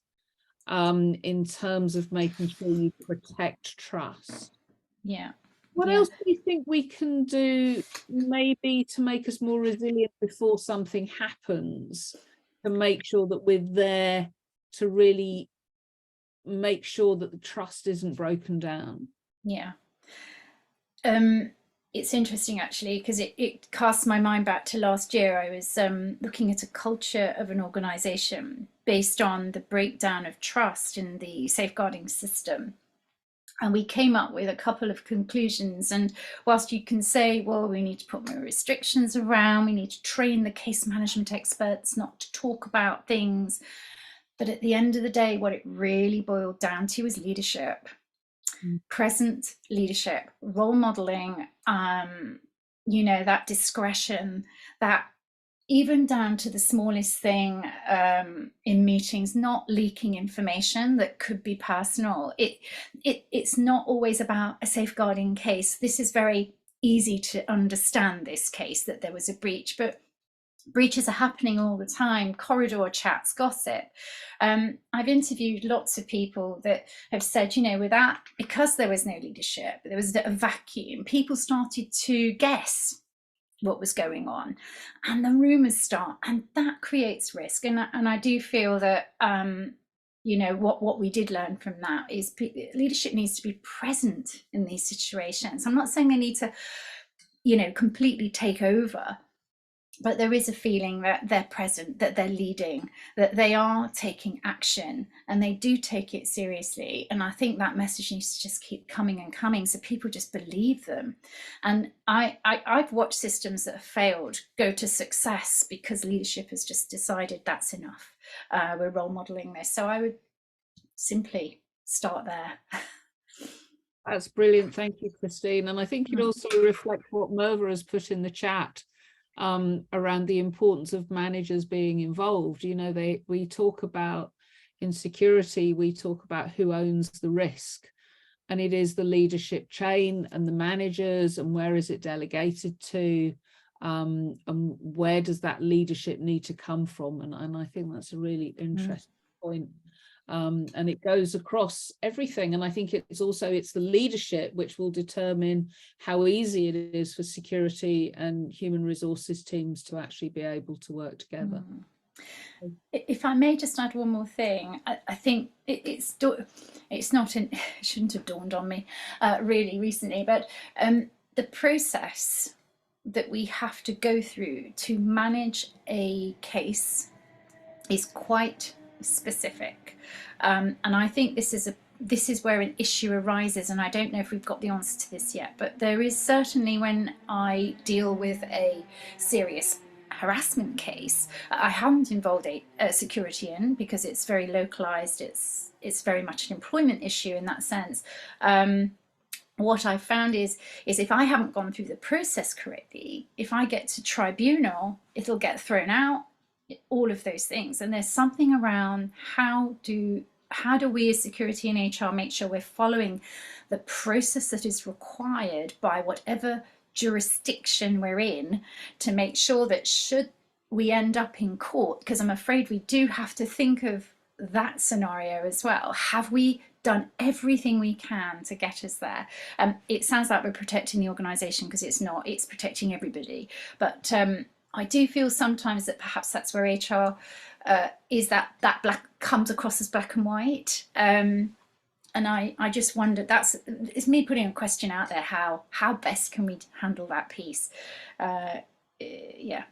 in terms of making sure you protect trust. Yeah. What else do you think we can do maybe to make us more resilient before something happens, to make sure that we're there to really make sure that the trust isn't broken down? Yeah. It's interesting actually, because it casts my mind back to last year. I was looking at a culture of an organization based on the breakdown of trust in the safeguarding system. And we came up with a couple of conclusions. And whilst you can say, well, we need to put more restrictions around, we need to train the case management experts not to talk about things. But at the end of the day, what it really boiled down to is leadership. Present leadership, role modeling, that discretion, that even down to the smallest thing in meetings, not leaking information that could be personal. It's not always about a safeguarding case. This is very easy to understand, this case, that there was a breach, but breaches are happening all the time, corridor chats, gossip. I've interviewed lots of people that have said, because there was no leadership, there was a vacuum, people started to guess what was going on, and the rumors start, and that creates risk. And I do feel that what we did learn from that is leadership needs to be present in these situations. I'm not saying they need to completely take over, but there is a feeling that they're present, that they're leading, that they are taking action, and they do take it seriously. And I think that message needs to just keep coming and coming, so people just believe them. And I've watched systems that have failed go to success because leadership has just decided that's enough. We're role modeling this. So I would simply start there. That's brilliant. Thank you, Christine. And I think it also reflects what Merva has put in the chat around the importance of managers being involved. We talk about, in security, we talk about who owns the risk, and it is the leadership chain and the managers, and where is it delegated to, and where does that leadership need to come from. And I think that's a really interesting point. And it goes across everything. And I think it's the leadership which will determine how easy it is for security and human resources teams to actually be able to work together. If I may just add one more thing, I think it shouldn't have dawned on me really recently, but the process that we have to go through to manage a case is quite specific, and I think this is where an issue arises, and I don't know if we've got the answer to this yet, but there is certainly, when I deal with a serious harassment case, I haven't involved a security in, because it's very localized, it's very much an employment issue in that sense. What I found is if I haven't gone through the process correctly, if I get to tribunal, it'll get thrown out, all of those things. And there's something around how do we as security and HR make sure we're following the process that is required by whatever jurisdiction we're in, to make sure that should we end up in court, because I'm afraid we do have to think of that scenario as well. Have we done everything we can to get us there? It sounds like we're protecting the organisation, because it's not, it's protecting everybody. But I do feel sometimes that perhaps that's where HR is that black comes across as black and white. And I just wonder, it's me putting a question out there, how best can we handle that piece? Yeah,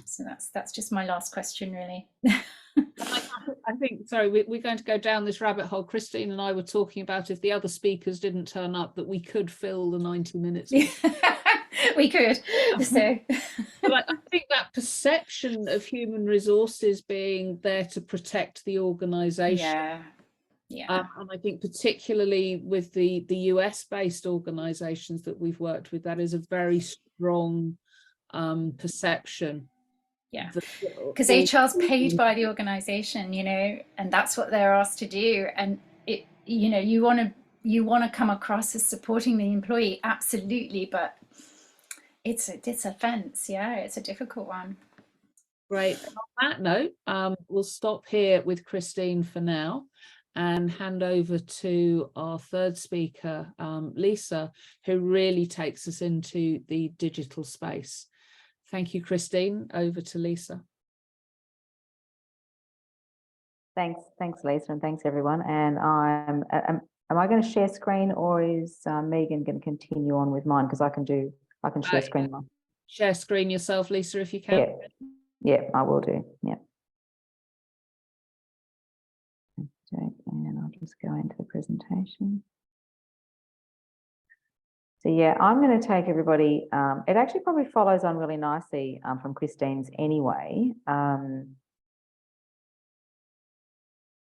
so that's just my last question, really. I think, sorry, we're going to go down this rabbit hole. Christine and I were talking about, if the other speakers didn't turn up, that we could fill the 90 minutes. We could. So. But I think that perception of human resources being there to protect the organisation. Yeah. And I think particularly with the US based organisations that we've worked with, that is a very strong perception. Yeah, because HR's paid by the organisation, and that's what they're asked to do. And it, you want to come across as supporting the employee, absolutely, but It's a fence, yeah, it's a difficult one. Great. And on that note, we'll stop here with Christine for now and hand over to our third speaker, Lisa, who really takes us into the digital space. Thank you, Christine. Over to Lisa. Thanks, Lisa, and thanks everyone. And am I going to share screen, or is Megan going to continue on with mine? Because I can share screen. Share screen yourself, Lisa, if you can. Yeah, I will do. Yeah. And I'll just go into the presentation. So yeah, I'm going to take everybody. It actually probably follows on really nicely from Christine's anyway.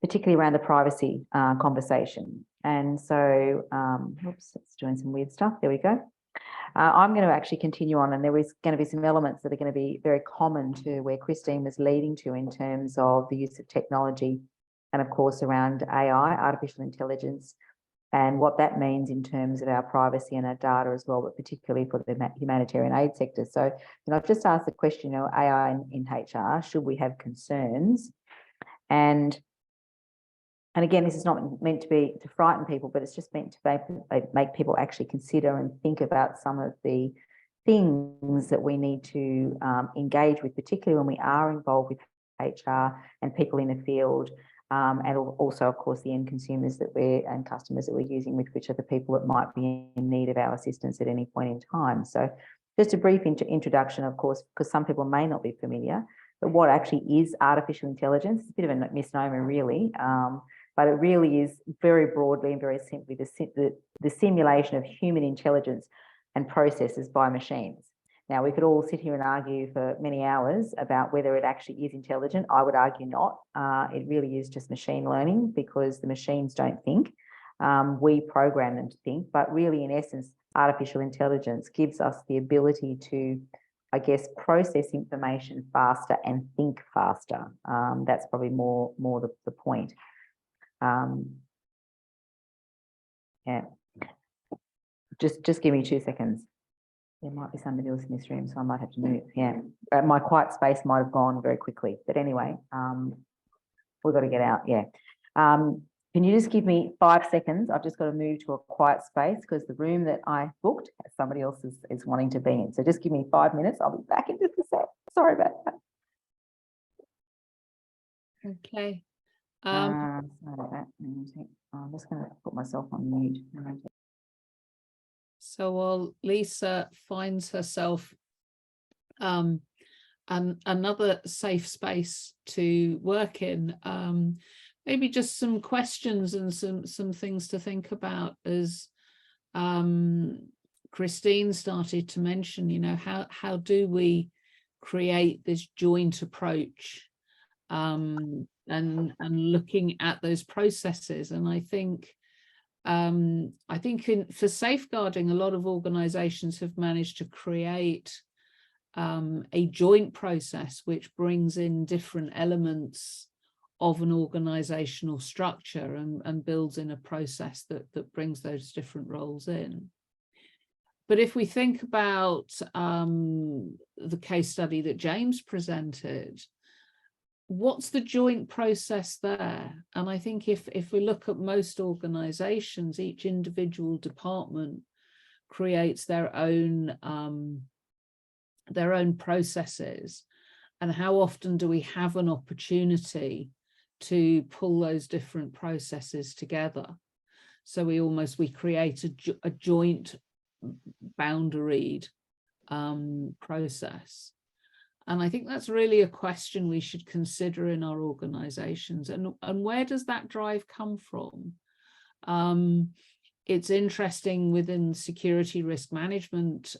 Particularly around the privacy conversation. And so, oops, it's doing some weird stuff. There we go. I'm going to actually continue on, and there is going to be some elements that are going to be very common to where Christine was leading to in terms of the use of technology, and of course around AI, artificial intelligence, and what that means in terms of our privacy and our data as well, but particularly for the humanitarian aid sector. So, I've just asked the question, AI in HR, should we have concerns? And again, this is not meant to be to frighten people, but it's just meant to make people actually consider and think about some of the things that we need to engage with, particularly when we are involved with HR and people in the field, and also, of course, the end consumers and customers that we're using with, which are the people that might be in need of our assistance at any point in time. So just a brief introduction, of course, because some people may not be familiar, but what actually is artificial intelligence? It's a bit of a misnomer, really. But it really is very broadly and very simply the simulation of human intelligence and processes by machines. Now, we could all sit here and argue for many hours about whether it actually is intelligent. I would argue not. It really is just machine learning, because the machines don't think. We program them to think, but really, in essence, artificial intelligence gives us the ability to, I guess, process information faster and think faster. That's probably more the point. Yeah, just give me 2 seconds. There might be somebody else in this room, so I might have to move. Yeah, my quiet space might have gone very quickly, but anyway, we've got to get out. Yeah. Can you just give me 5 seconds? I've just got to move to a quiet space because the room that I booked, somebody else is wanting to be in. So just give me 5 minutes. I'll be back in just a sec. Sorry about that. Okay. Sorry about that. I'm just going to put myself on mute. So while Lisa finds herself another safe space to work in, maybe just some questions and some things to think about as Christine started to mention, how do we create this joint approach and looking at those processes. And I think for safeguarding, a lot of organizations have managed to create a joint process which brings in different elements of an organizational structure and builds in a process that brings those different roles in. But if we think about the case study that James presented, what's the joint process there? And I think if we look at most organizations, each individual department creates their own processes. And how often do we have an opportunity to pull those different processes together? So we create a joint boundaried process. And I think that's really a question we should consider in our organizations. And where does that drive come from? It's interesting within security risk management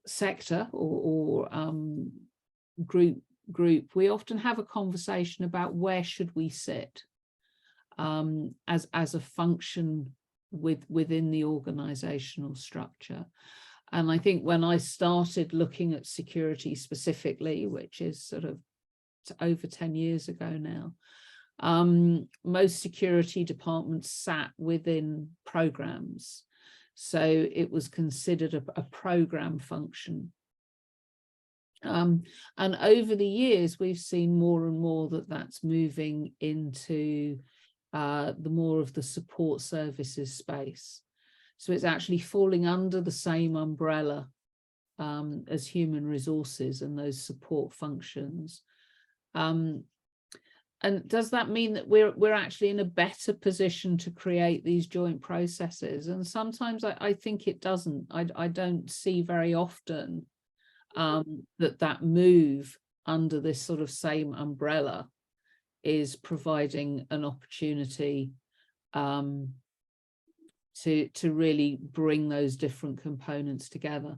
sector or group, we often have a conversation about where should we sit as a function within the organizational structure. And I think when I started looking at security specifically, which is sort of over 10 years ago now, most security departments sat within programs. So it was considered a program function. And over the years, we've seen more and more that that's moving into the more of the support services space. So it's actually falling under the same umbrella as human resources and those support functions. And does that mean that we're actually in a better position to create these joint processes? And sometimes I think it doesn't. I don't see very often that move under this sort of same umbrella is providing an opportunity to really bring those different components together.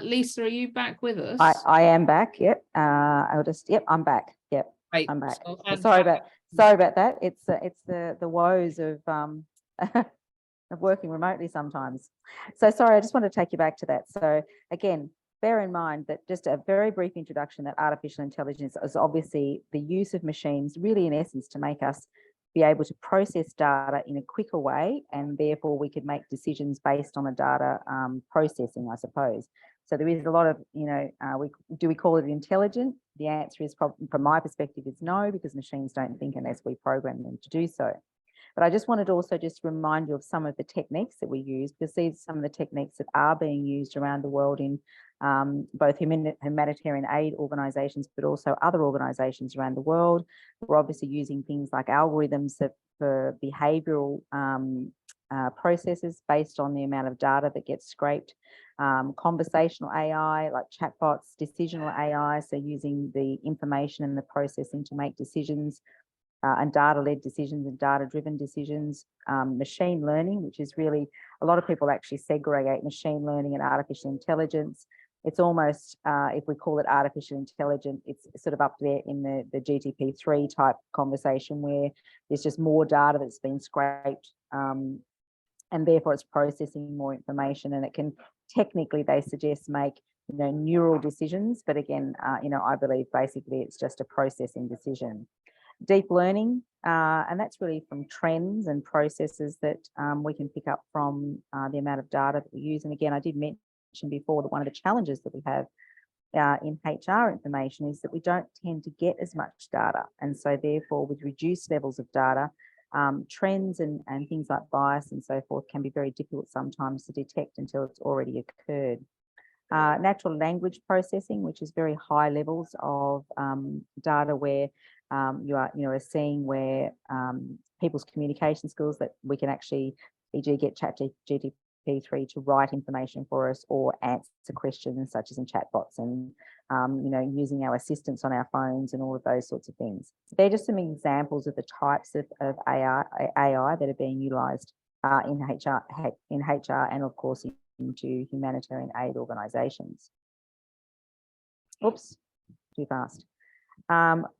Lisa, are you back with us? I am back. Yep. Yep. I'm back. Yep. Right. I'm back. So sorry about that. It's the woes of of working remotely sometimes. So sorry, I just want to take you back to that. So again, bear in mind that just a very brief introduction that artificial intelligence is obviously the use of machines, really in essence, to make us be able to process data in a quicker way, and therefore we could make decisions based on the data processing, I suppose. So there is a lot of, do we call it intelligent? The answer is, from my perspective, is no, because machines don't think unless we program them to do so. But I just wanted to also just remind you of some of the techniques that we use, because these are some of the techniques that are being used around the world in both humanitarian aid organisations, but also other organisations around the world. We're obviously using things like algorithms for behavioural processes based on the amount of data that gets scraped. Conversational AI like chatbots, decisional AI, so using the information and the processing to make decisions, and data-led decisions and data-driven decisions. Machine learning, which is really, a lot of people actually segregate machine learning and artificial intelligence. It's almost, if we call it artificial intelligence, it's sort of up there in the GTP3 type conversation, where there's just more data that's been scraped, and therefore it's processing more information, and it can technically, they suggest, make neural decisions. But again, I believe basically it's just a processing decision. Deep learning, and that's really from trends and processes that we can pick up from the amount of data that we use. And again, I did mention before that one of the challenges that we have in HR information is that we don't tend to get as much data. And so therefore, with reduced levels of data, trends and things like bias and so forth can be very difficult sometimes to detect until it's already occurred. Natural language processing, which is very high levels of data where you are seeing where people's communication skills, that we can actually, e.g. get ChatGPT3 to write information for us or answer questions such as in chatbots, and using our assistants on our phones and all of those sorts of things. They're just some examples of the types of AI that are being utilised in HR and of course into humanitarian aid organisations. Oops, too fast.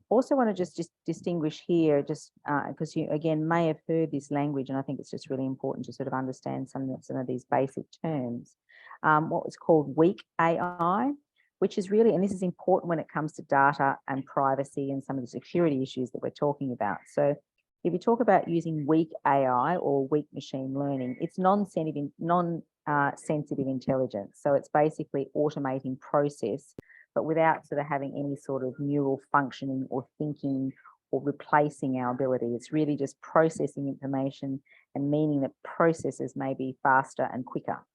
Also want to just distinguish here, just because you again may have heard this language, and I think it's just really important to sort of understand some of these basic terms. What was called weak AI, which is really, and this is important when it comes to data and privacy and some of the security issues that we're talking about. So if you talk about using weak AI or weak machine learning, it's non-sensitive intelligence. So it's basically automating process, but without sort of having any sort of neural functioning or thinking or replacing our ability. It's really just processing information, and meaning that processes may be faster and quicker.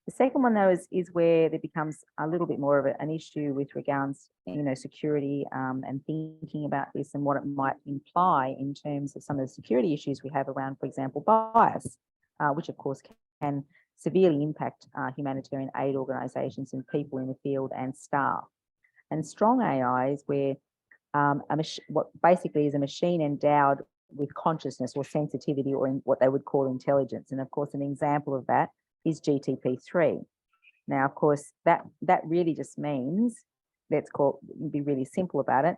The second one, though, is where there becomes a little bit more of an issue with regards, security and thinking about this and what it might imply in terms of some of the security issues we have around, for example, bias, which of course can severely impact humanitarian aid organisations and people in the field and staff. And strong AI is where what basically is a machine endowed with consciousness or sensitivity, or in what they would call intelligence. And of course, an example of that is GTP3. Now, of course, that really just means, be really simple about it.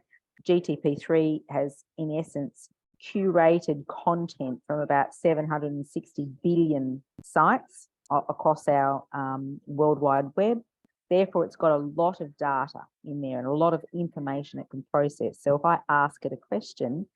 GTP3 has, in essence, curated content from about 760 billion sites across our World Wide Web. Therefore, it's got a lot of data in there and a lot of information it can process. So if I ask it a question,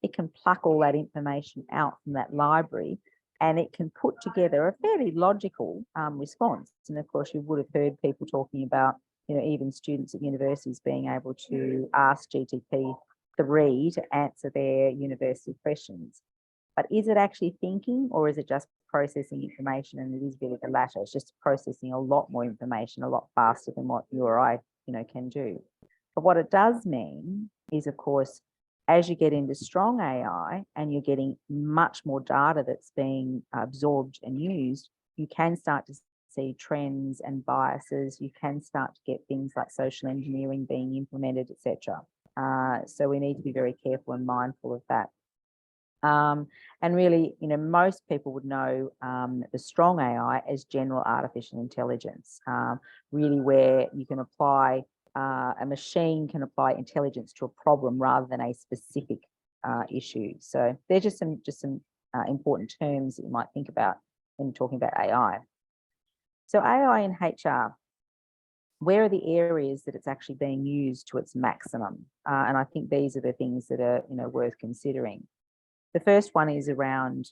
it can pluck all that information out from that library and it can put together a fairly logical response. And of course, you would have heard people talking about, you know, even students at universities being able to ask GTP-3 to answer their university questions. But is it actually thinking, or is it just processing information? And it is really the latter. It's just processing a lot more information a lot faster than what you or I, you know, can do. But what it does mean is, of course, as you get into strong AI and you're getting much more data that's being absorbed and used, you can start to see trends and biases. You can start to get things like social engineering being implemented, etc. So we need to be very careful and mindful of that. And really, you know, most people would know the strong AI as general artificial intelligence, really where you can apply, a machine can apply intelligence to a problem rather than a specific issue. So they're just some important terms that you might think about when you're talking about AI. So AI in HR, where are the areas that it's actually being used to its maximum? And I think these are the things that are, you know, worth considering. The first one is around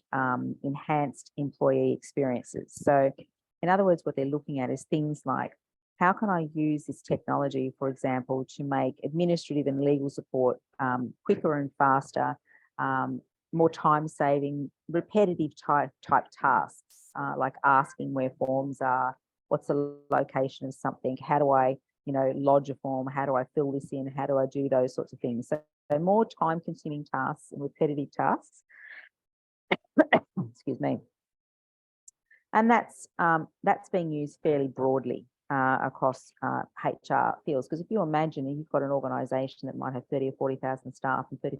enhanced employee experiences. So in other words, what they're looking at is things like, how can I use this technology, for example, to make administrative and legal support quicker and faster, more time-saving, repetitive type tasks, like asking where forms are, what's the location of something, how do I, you know, lodge a form, how do I fill this in, how do I do those sorts of things. So more time-consuming tasks and repetitive tasks. Excuse me. And that's being used fairly broadly across HR fields. Because if you imagine you've got an organisation that might have 30 or 40,000 staff and 30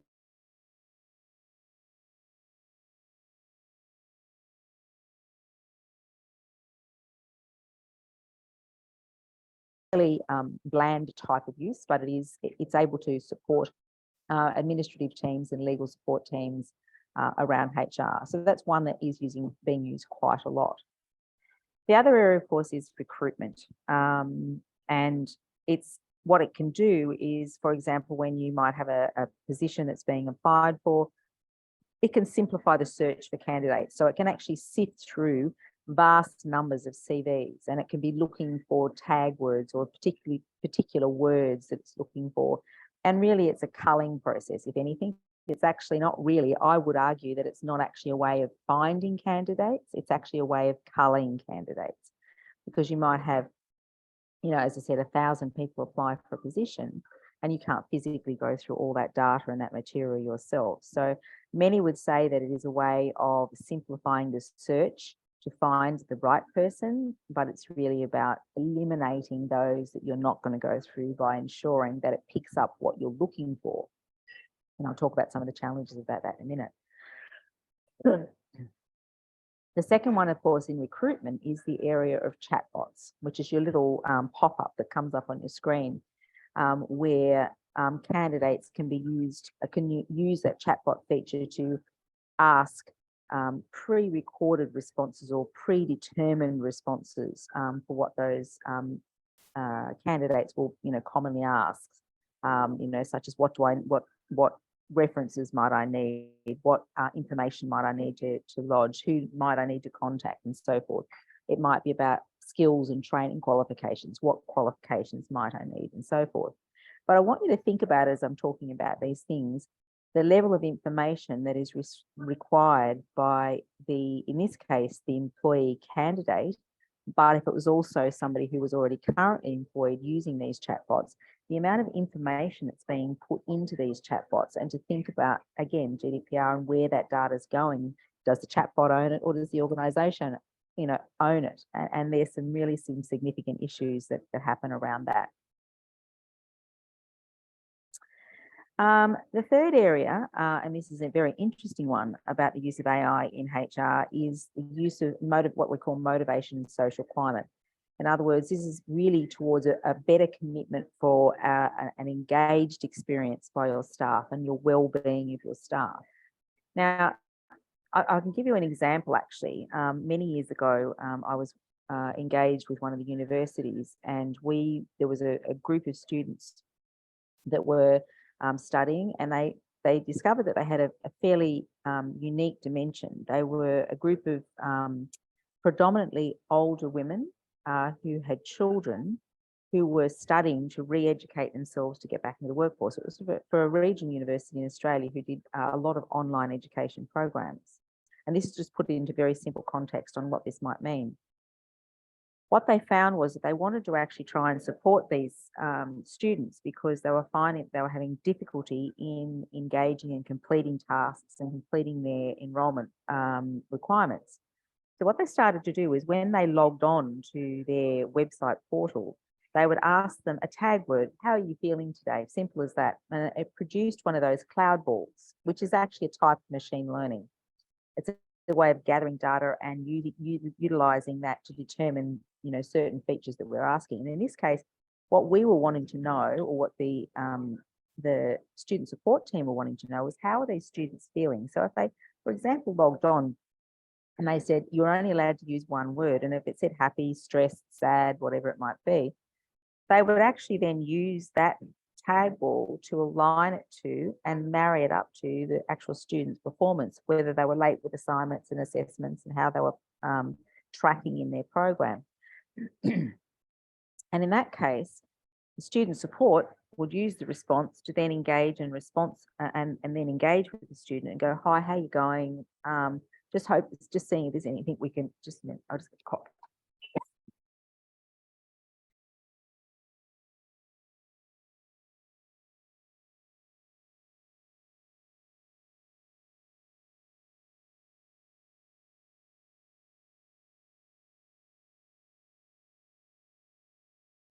really bland type of use, but it's able to support administrative teams and legal support teams around HR. So that's one that is being used quite a lot. The other area, of course, is recruitment. And it's what it can do is, for example, when you might have a position that's being applied for, it can simplify the search for candidates. So it can actually sift through vast numbers of CVs, and it can be looking for tag words or particular words that it's looking for. And really, it's a culling process, if anything. It's actually not really, I would argue that it's not actually a way of finding candidates. It's actually a way of culling candidates, because you might have, you know, as I said, 1,000 people apply for a position, and you can't physically go through all that data and that material yourself. So many would say that it is a way of simplifying the search to find the right person, but it's really about eliminating those that you're not going to go through by ensuring that it picks up what you're looking for. And I'll talk about some of the challenges about that in a minute. The second one, of course, in recruitment is the area of chatbots, which is your little pop-up that comes up on your screen, where candidates can use that chatbot feature to ask pre-recorded responses or predetermined responses for what those candidates will, you know, commonly ask. You know, such as what references might I need, what information might I need to lodge, who might I need to contact, and so forth. It might be about skills and training qualifications, what qualifications might I need, and so forth. But I want you to think about, as I'm talking about these things, the level of information that is required by in this case, the employee candidate. But if it was also somebody who was already currently employed using these chatbots, the amount of information that's being put into these chatbots, and to think about, again, GDPR and where that data is going. Does the chatbot own it, or does the organisation, you know, own it? And there's some significant issues that happen around that. The third area, and this is a very interesting one about the use of AI in HR, is the use of what we call motivation and social climate. In other words, this is really towards a better commitment for an engaged experience by your staff and your well-being of your staff. Now, I can give you an example, actually. Many years ago, I was engaged with one of the universities, and there was a group of students that were studying, and they discovered that they had a fairly unique dimension. They were a group of predominantly older women who had children who were studying to re-educate themselves to get back into the workforce. It was for a regional university in Australia who did a lot of online education programs. And this is just put it into very simple context on what this might mean. What they found was that they wanted to actually try and support these students because they were finding they were having difficulty in engaging and completing tasks and completing their enrolment requirements. So what they started to do is when they logged on to their website portal, they would ask them a tag word, how are you feeling today? Simple as that. And it produced one of those cloud balls, which is actually a type of machine learning. It's a way of gathering data and utilizing that to determine, you know, certain features that we're asking. And in this case, what we were wanting to know, or what the student support team were wanting to know, was how are these students feeling? So if they, for example, logged on and they said, you're only allowed to use one word, and if it said happy, stressed, sad, whatever it might be, they would actually then use that tag ball to align it to and marry it up to the actual student's performance, whether they were late with assignments and assessments and how they were tracking in their program. And in that case, the student support would use the response to then engage in response and then engage with the student and go, hi, how you going? Just seeing if there's anything we can, just a minute, I'll just get a cough.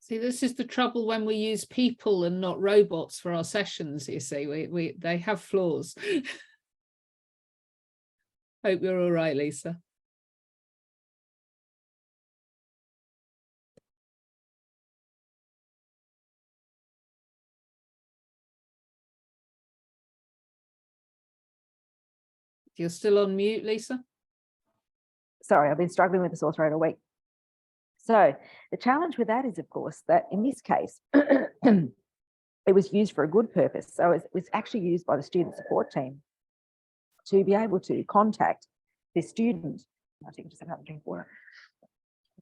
See, this is the trouble when we use people and not robots for our sessions, you see, they have flaws. Hope you're all right, Lisa. You're still on mute, Lisa? Sorry, I've been struggling with the sore throat all week. So the challenge with that is, of course, that in this case, it was used for a good purpose. So it was actually used by the student support team to be able to contact the student. I think just have a drink of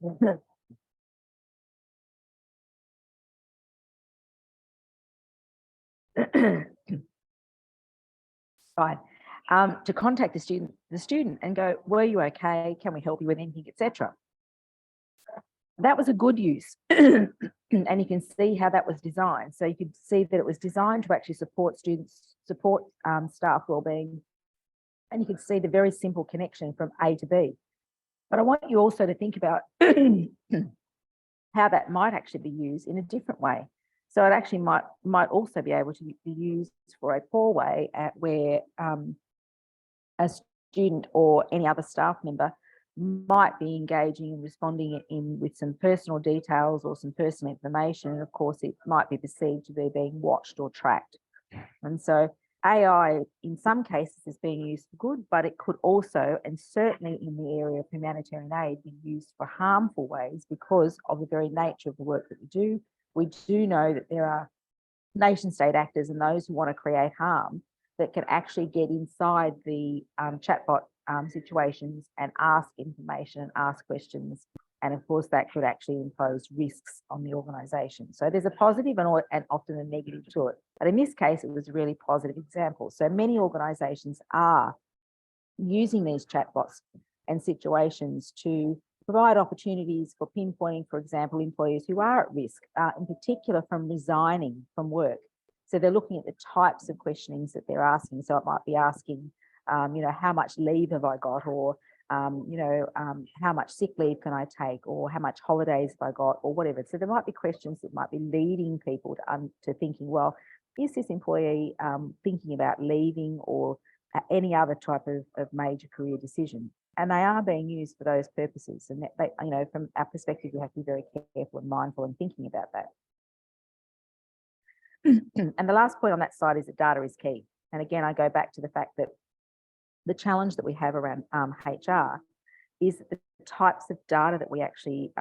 water. Right. To contact the student and go, were you okay? Can we help you with anything, etc. That was a good use. And you can see how that was designed. So you could see that it was designed to actually support students, support staff wellbeing. And you can see the very simple connection from A to B. But I want you also to think about how that might actually be used in a different way. So it actually might also be able to be used for a poor way where a student or any other staff member might be engaging and responding with some personal details or some personal information. And of course, it might be perceived to be being watched or tracked. And so AI, in some cases, is being used for good, but it could also, and certainly in the area of humanitarian aid, be used for harmful ways because of the very nature of the work that we do. We do know that there are nation state actors and those who want to create harm that can actually get inside the chatbot situations and ask information and ask questions. And of course, that could actually impose risks on the organisation. So there's a positive and often a negative to it. But in this case, it was a really positive example. So many organisations are using these chatbots and situations to provide opportunities for pinpointing, for example, employees who are at risk, in particular from resigning from work. So they're looking at the types of questionings that they're asking. So it might be asking, how much leave have I got, or how much sick leave can I take, or how much holidays have I got, or whatever. So there might be questions that might be leading people to thinking, well, is this employee thinking about leaving or any other type of major career decision? And they are being used for those purposes. And they, from our perspective, we have to be very careful and mindful in thinking about that. And the last point on that side is that data is key. And again, I go back to the fact that the challenge that we have around HR is that the types of data that we actually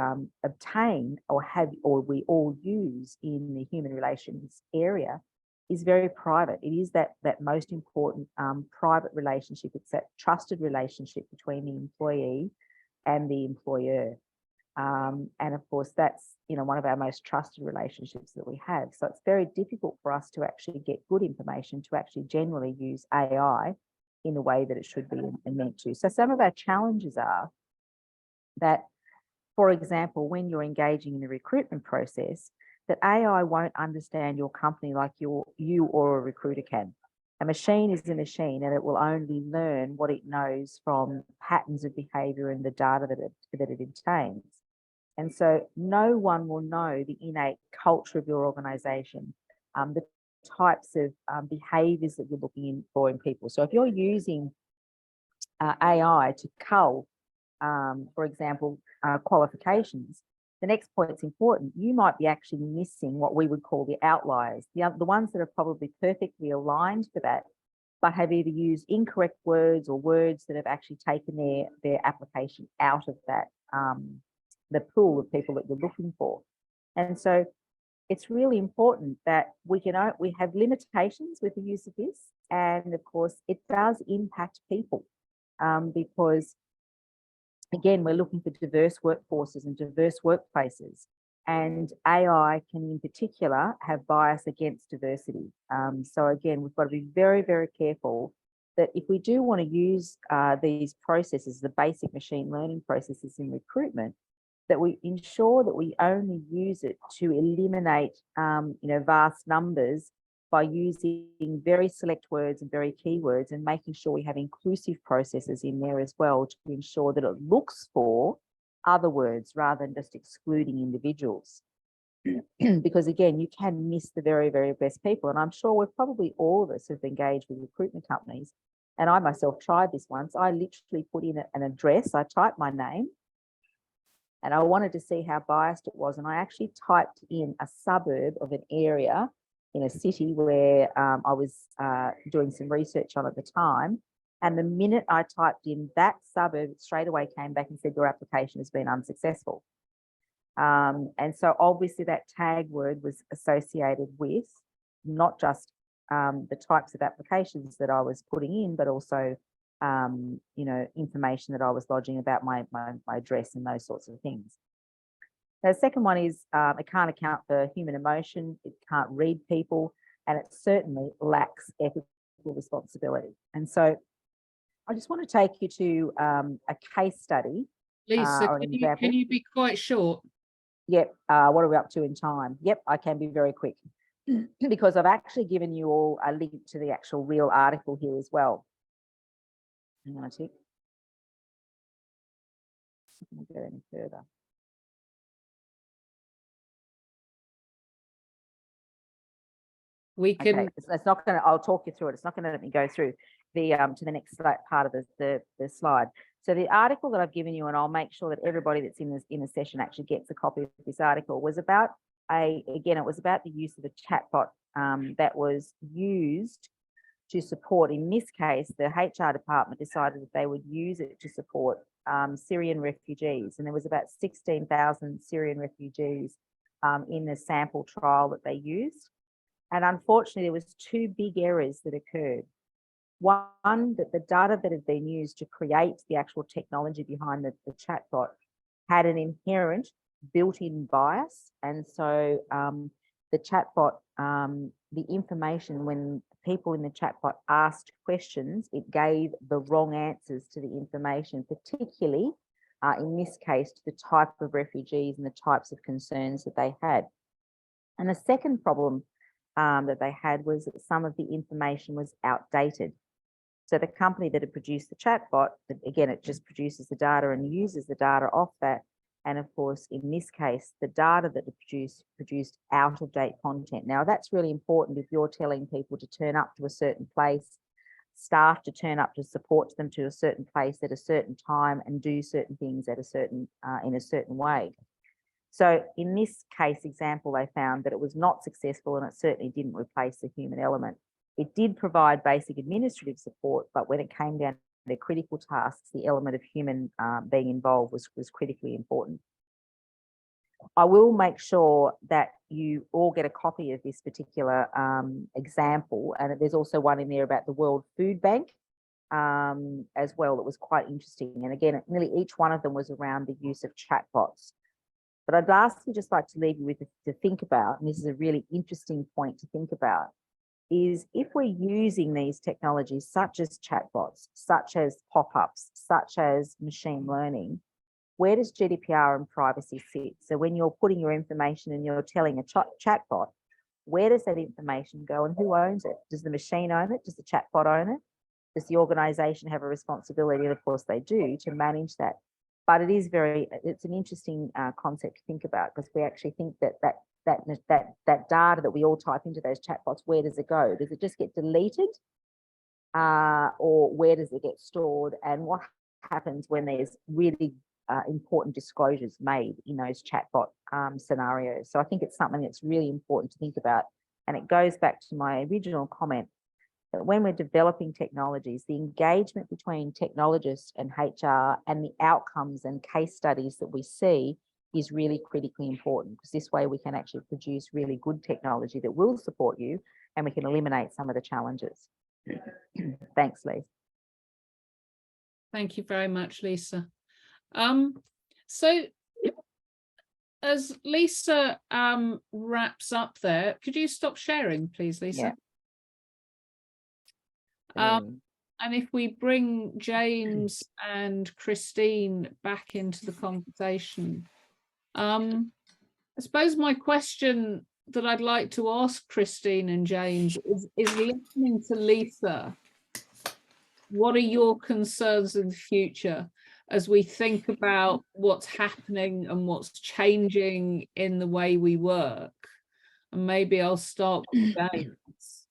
obtain or we all use in the human relations area is very private. It is that most important private relationship. It's that trusted relationship between the employee and the employer. And of course, that's, you know, one of our most trusted relationships that we have. So it's very difficult for us to actually get good information, to actually generally use AI in the way that it should be and meant to. So some of our challenges are that, for example, when you're engaging in the recruitment process, that AI won't understand your company like you or a recruiter can. A machine is a machine, and it will only learn what it knows from patterns of behavior and the data that it obtains. And so no one will know the innate culture of your organization, the types of behaviors that you're looking for in people. So if you're using AI to cull, for example, qualifications, the next point's important. You might be actually missing what we would call the outliers, the ones that are probably perfectly aligned for that, but have either used incorrect words or words that have actually taken their application out of that, the pool of people that you're looking for. And so it's really important that we have limitations with the use of this. And of course, it does impact people because, again, we're looking for diverse workforces and diverse workplaces. And AI can in particular have bias against diversity. So again, we've got to be very, very careful that if we do want to use these processes, the basic machine learning processes in recruitment, that we ensure that we only use it to eliminate vast numbers by using very select words and very keywords, and making sure we have inclusive processes in there as well to ensure that it looks for other words rather than just excluding individuals. Because again, you can miss the very, very best people. And I'm sure we've probably all of us have engaged with recruitment companies. And I myself tried this once. I literally put in an address. I typed my name and I wanted to see how biased it was. And I actually typed in a suburb of an area in a city where I was doing some research on at the time. And the minute I typed in that suburb, it straight away came back and said, your application has been unsuccessful. And so obviously that tag word was associated with not just the types of applications that I was putting in, but also information that I was lodging about my address and those sorts of things. The second one is it can't account for human emotion, it can't read people, and it certainly lacks ethical responsibility. And so I just want to take you to a case study. Lisa, can you be quite short? Yep. What are we up to in time? Yep, I can be very quick because I've actually given you all a link to the actual real article here as well. Hang on a tick. Can we go any further? We can. Okay, it's not going to. I'll talk you through it. It's not going to let me go through the to the next part of the slide. So the article that I've given you, and I'll make sure that everybody that's in the session actually gets a copy of this article, was about it was about the use of a chatbot that was used to support. In this case, the HR department decided that they would use it to support Syrian refugees, and there was about 16,000 Syrian refugees in the sample trial that they used. And unfortunately, there was two big errors that occurred. One, that the data that had been used to create the actual technology behind the chatbot had an inherent built-in bias. And so the chatbot, the information, when people in the chatbot asked questions, it gave the wrong answers to the information, particularly in this case, to the type of refugees and the types of concerns that they had. And the second problem that they had was that some of the information was outdated. So the company that had produced the chatbot, again, it just produces the data and uses the data off that. And of course, in this case, the data that it produced out-of-date content. Now, that's really important if you're telling people to turn up to a certain place, staff to turn up to support them to a certain place at a certain time and do certain things at a certain in a certain way. So in this case example, they found that it was not successful, and it certainly didn't replace the human element. It did provide basic administrative support, but when it came down to the critical tasks, the element of human being involved was critically important. I will make sure that you all get a copy of this particular example, and there's also one in there about the World Food Bank as well that was quite interesting. And again, nearly each one of them was around the use of chatbots. But I'd lastly just like to leave you with to think about, and this is a really interesting point to think about, is if we're using these technologies such as chatbots, such as pop-ups, such as machine learning, where does GDPR and privacy sit? So when you're putting your information and you're telling a chatbot, where does that information go and who owns it? Does the machine own it? Does the chatbot own it? Does the organisation have a responsibility? And of course they do, to manage that. But it's an interesting concept to think about, because we actually think that data that we all type into those chatbots, where does it go? Does it just get deleted? Or where does it get stored? And what happens when there's really important disclosures made in those chatbot scenarios? So I think it's something that's really important to think about. And it goes back to my original comment that when we're developing technologies, the engagement between technologists and HR and the outcomes and case studies that we see is really critically important, because this way we can actually produce really good technology that will support you, and we can eliminate some of the challenges. Thanks, Lisa. Thank you very much, Lisa. So as Lisa wraps up there, could you stop sharing, please, Lisa? Yeah. And if we bring James and Christine back into the conversation, I suppose my question that I'd like to ask Christine and James is listening to Lisa, what are your concerns in the future as we think about what's happening and what's changing in the way we work? And maybe I'll start with James.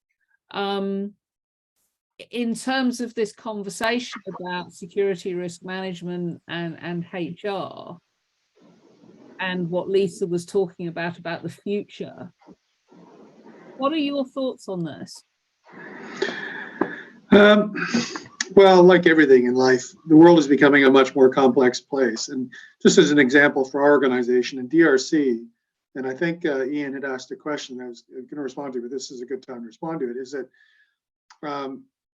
In terms of this conversation about security risk management and HR, and what Lisa was talking about the future, what are your thoughts on this? Well, like everything in life, the world is becoming a much more complex place. And just as an example for our organization in DRC, and I think Ian had asked a question I was going to respond to, but this is a good time to respond to it, is that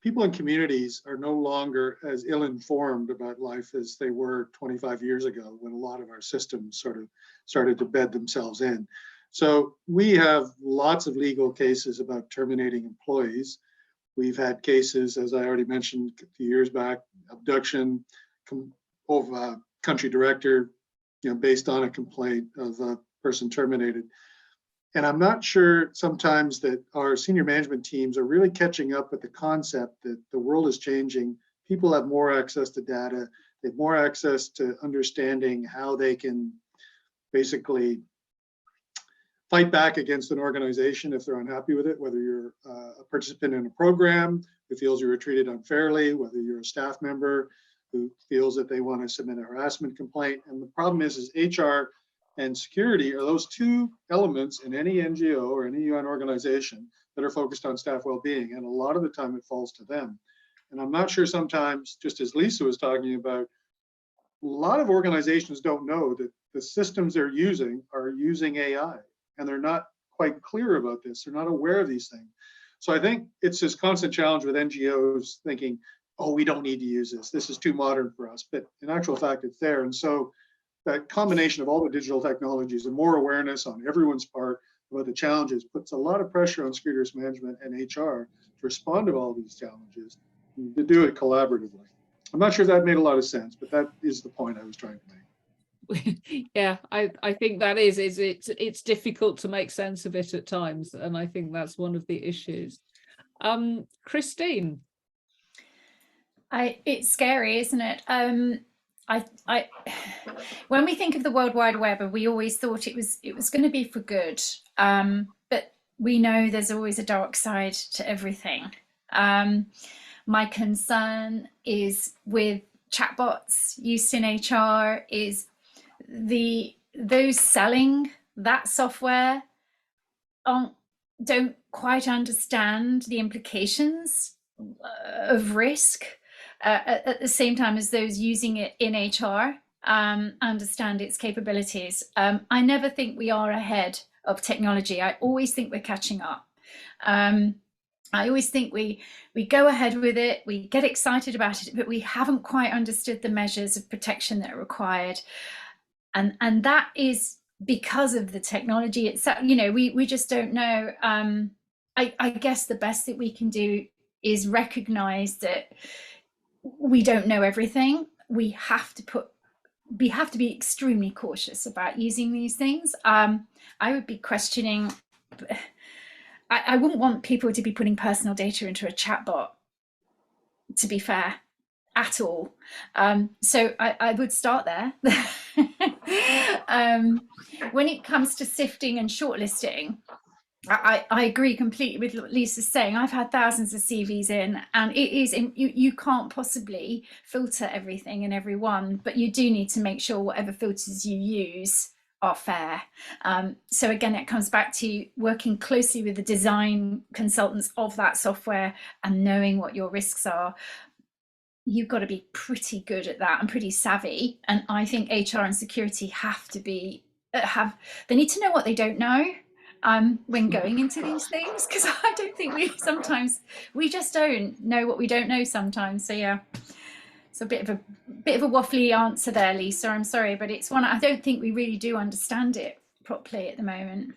people in communities are no longer as ill-informed about life as they were 25 years ago, when a lot of our systems sort of started to bed themselves in. So we have lots of legal cases about terminating employees. We've had cases, as I already mentioned a few years back, abduction of a country director, based on a complaint of a person terminated. And I'm not sure sometimes that our senior management teams are really catching up with the concept that the world is changing. People have more access to data. They have more access to understanding how they can basically fight back against an organization if they're unhappy with it, whether you're a participant in a program who feels you were treated unfairly, whether you're a staff member who feels that they want to submit a harassment complaint. And the problem is HR and security are those two elements in any NGO or any UN organization that are focused on staff well-being. And a lot of the time it falls to them. And I'm not sure sometimes, just as Lisa was talking about, a lot of organizations don't know that the systems they're using are using AI, and they're not quite clear about this. They're not aware of these things. So I think it's this constant challenge with NGOs thinking, oh, we don't need to use this. This is too modern for us. But in actual fact, it's there. And so that combination of all the digital technologies and more awareness on everyone's part about the challenges puts a lot of pressure on security risk management and HR to respond to all these challenges, and to do it collaboratively. I'm not sure if that made a lot of sense, but that is the point I was trying to make. Yeah, I think that it's difficult to make sense of it at times, and I think that's one of the issues. Christine. It's scary, isn't it? When we think of the World Wide Web, we always thought it was going to be for good, but we know there's always a dark side to everything. My concern is with chatbots used in HR is those selling that software don't quite understand the implications of risk. At the same time as those using it in HR understand its capabilities. I never think we are ahead of technology. I always think we're catching up. I always think we go ahead with it, we get excited about it, but we haven't quite understood the measures of protection that are required. And that is because of the technology itself. You know, we just don't know. I guess the best that we can do is recognize that we don't know everything. We have to be extremely cautious about using these things. I would be questioning. I wouldn't want people to be putting personal data into a chatbot, to be fair, at all. So I would start there. When it comes to sifting and shortlisting, I agree completely with what Lisa's saying. I've had thousands of CVs in, and it is you can't possibly filter everything and everyone, but you do need to make sure whatever filters you use are fair. So again, it comes back to working closely with the design consultants of that software and knowing what your risks are. You've got to be pretty good at that and pretty savvy. And I think HR and security have to be they need to know what they don't know when going into these things, because I don't think we just don't know what we don't know sometimes. So yeah. It's a bit of a waffly answer there, Lisa. I'm sorry, but it's one I don't think we really do understand it properly at the moment.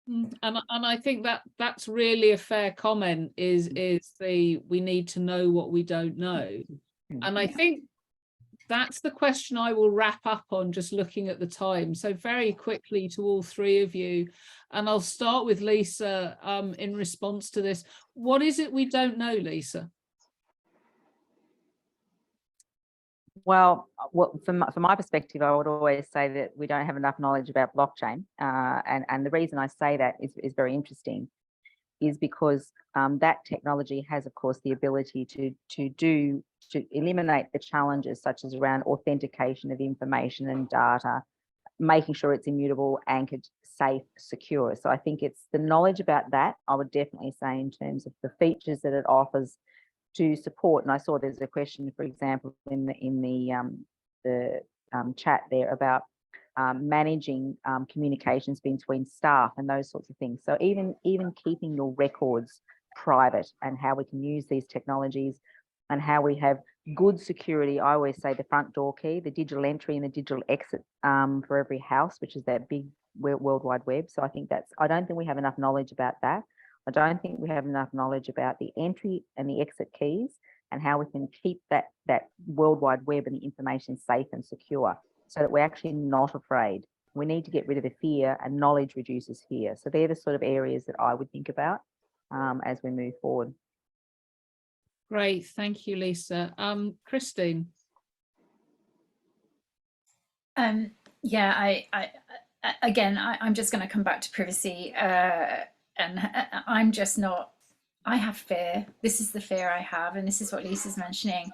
And I think that's really a fair comment. Is we need to know what we don't know, and I think that's the question I will wrap up on, just looking at the time. So very quickly to all three of you, and I'll start with Lisa in response to this. What is it we don't know, Lisa? Well, from my perspective, I would always say that we don't have enough knowledge about blockchain. And the reason I say that is very interesting, is because that technology has, of course, the ability to eliminate the challenges such as around authentication of information and data, making sure it's immutable, anchored, safe, secure. So I think it's the knowledge about that, I would definitely say, in terms of the features that it offers to support. And I saw there's a question, for example, in the chat there about managing communications between staff and those sorts of things. So even keeping your records private, and how we can use these technologies, and how we have good security. I always say the front door key, the digital entry and the digital exit for every house, which is that big World Wide Web. So I think I don't think we have enough knowledge about that. I don't think we have enough knowledge about the entry and the exit keys, and how we can keep that World Wide Web and the information safe and secure, so that we're actually not afraid. We need to get rid of the fear, and knowledge reduces fear. So they're the sort of areas that I would think about as we move forward. Great, thank you, Lisa. Christine. Yeah, I'm just going to come back to privacy. And I'm just not, I have fear. This is the fear I have, and this is what Lisa's mentioning.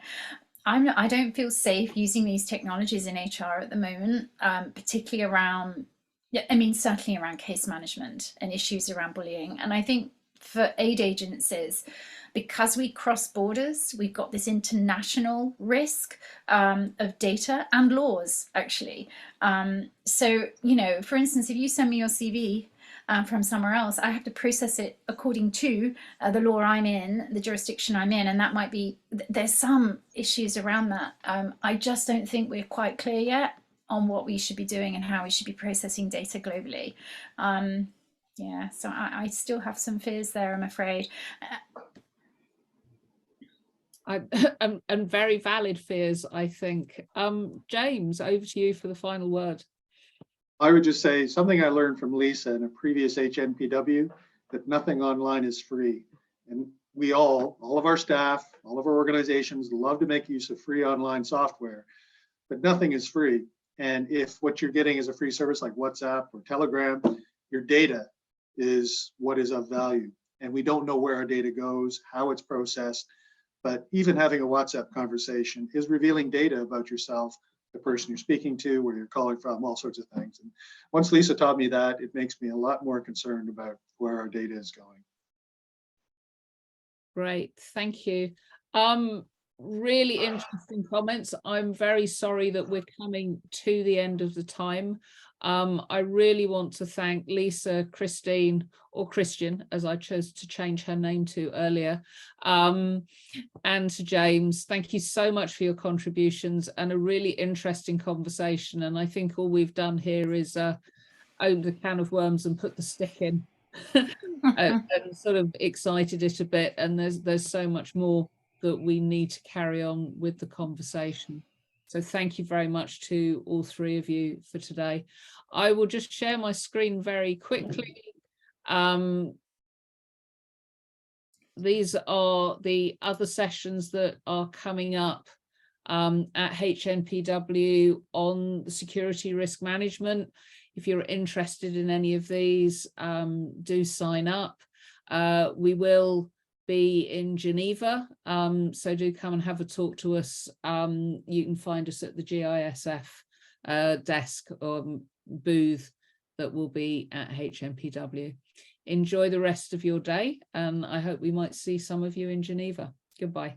I don't feel safe using these technologies in HR at the moment, particularly around, certainly around case management and issues around bullying. And I think for aid agencies, because we cross borders, we've got this international risk of data and laws, actually. So, for instance, if you send me your CV from somewhere else, I have to process it according to the law I'm in, the jurisdiction I'm in, and that might be, there's some issues around that. I just don't think we're quite clear yet on what we should be doing and how we should be processing data globally. Yeah, so I still have some fears there, I'm afraid. And very valid fears, I think. James, over to you for the final word. I would just say something I learned from Lisa in a previous HNPW, that nothing online is free. And we all of our staff, all of our organizations love to make use of free online software, but nothing is free. And if what you're getting is a free service like WhatsApp or Telegram, your data is what is of value. And we don't know where our data goes, how it's processed. But even having a WhatsApp conversation is revealing data about yourself, the person you're speaking to, where you're calling from, all sorts of things. And once Lisa taught me that, it makes me a lot more concerned about where our data is going. Great, thank you. Really interesting comments. I'm very sorry that we're coming to the end of the time. I really want to thank Lisa, Christine, or Christian, as I chose to change her name to earlier, and to James. Thank you so much for your contributions and a really interesting conversation. And I think all we've done here is open the can of worms and put the stick in and sort of excited it a bit. And there's so much more that we need to carry on with the conversation. So thank you very much to all three of you for today. I will just share my screen very quickly. These are the other sessions that are coming up at HNPW on the security risk management. If you're interested in any of these, do sign up. We will be in Geneva, so do come and have a talk to us. You can find us at the GISF desk or booth that will be at HNPW. Enjoy the rest of your day, and I hope we might see some of you in Geneva. Goodbye.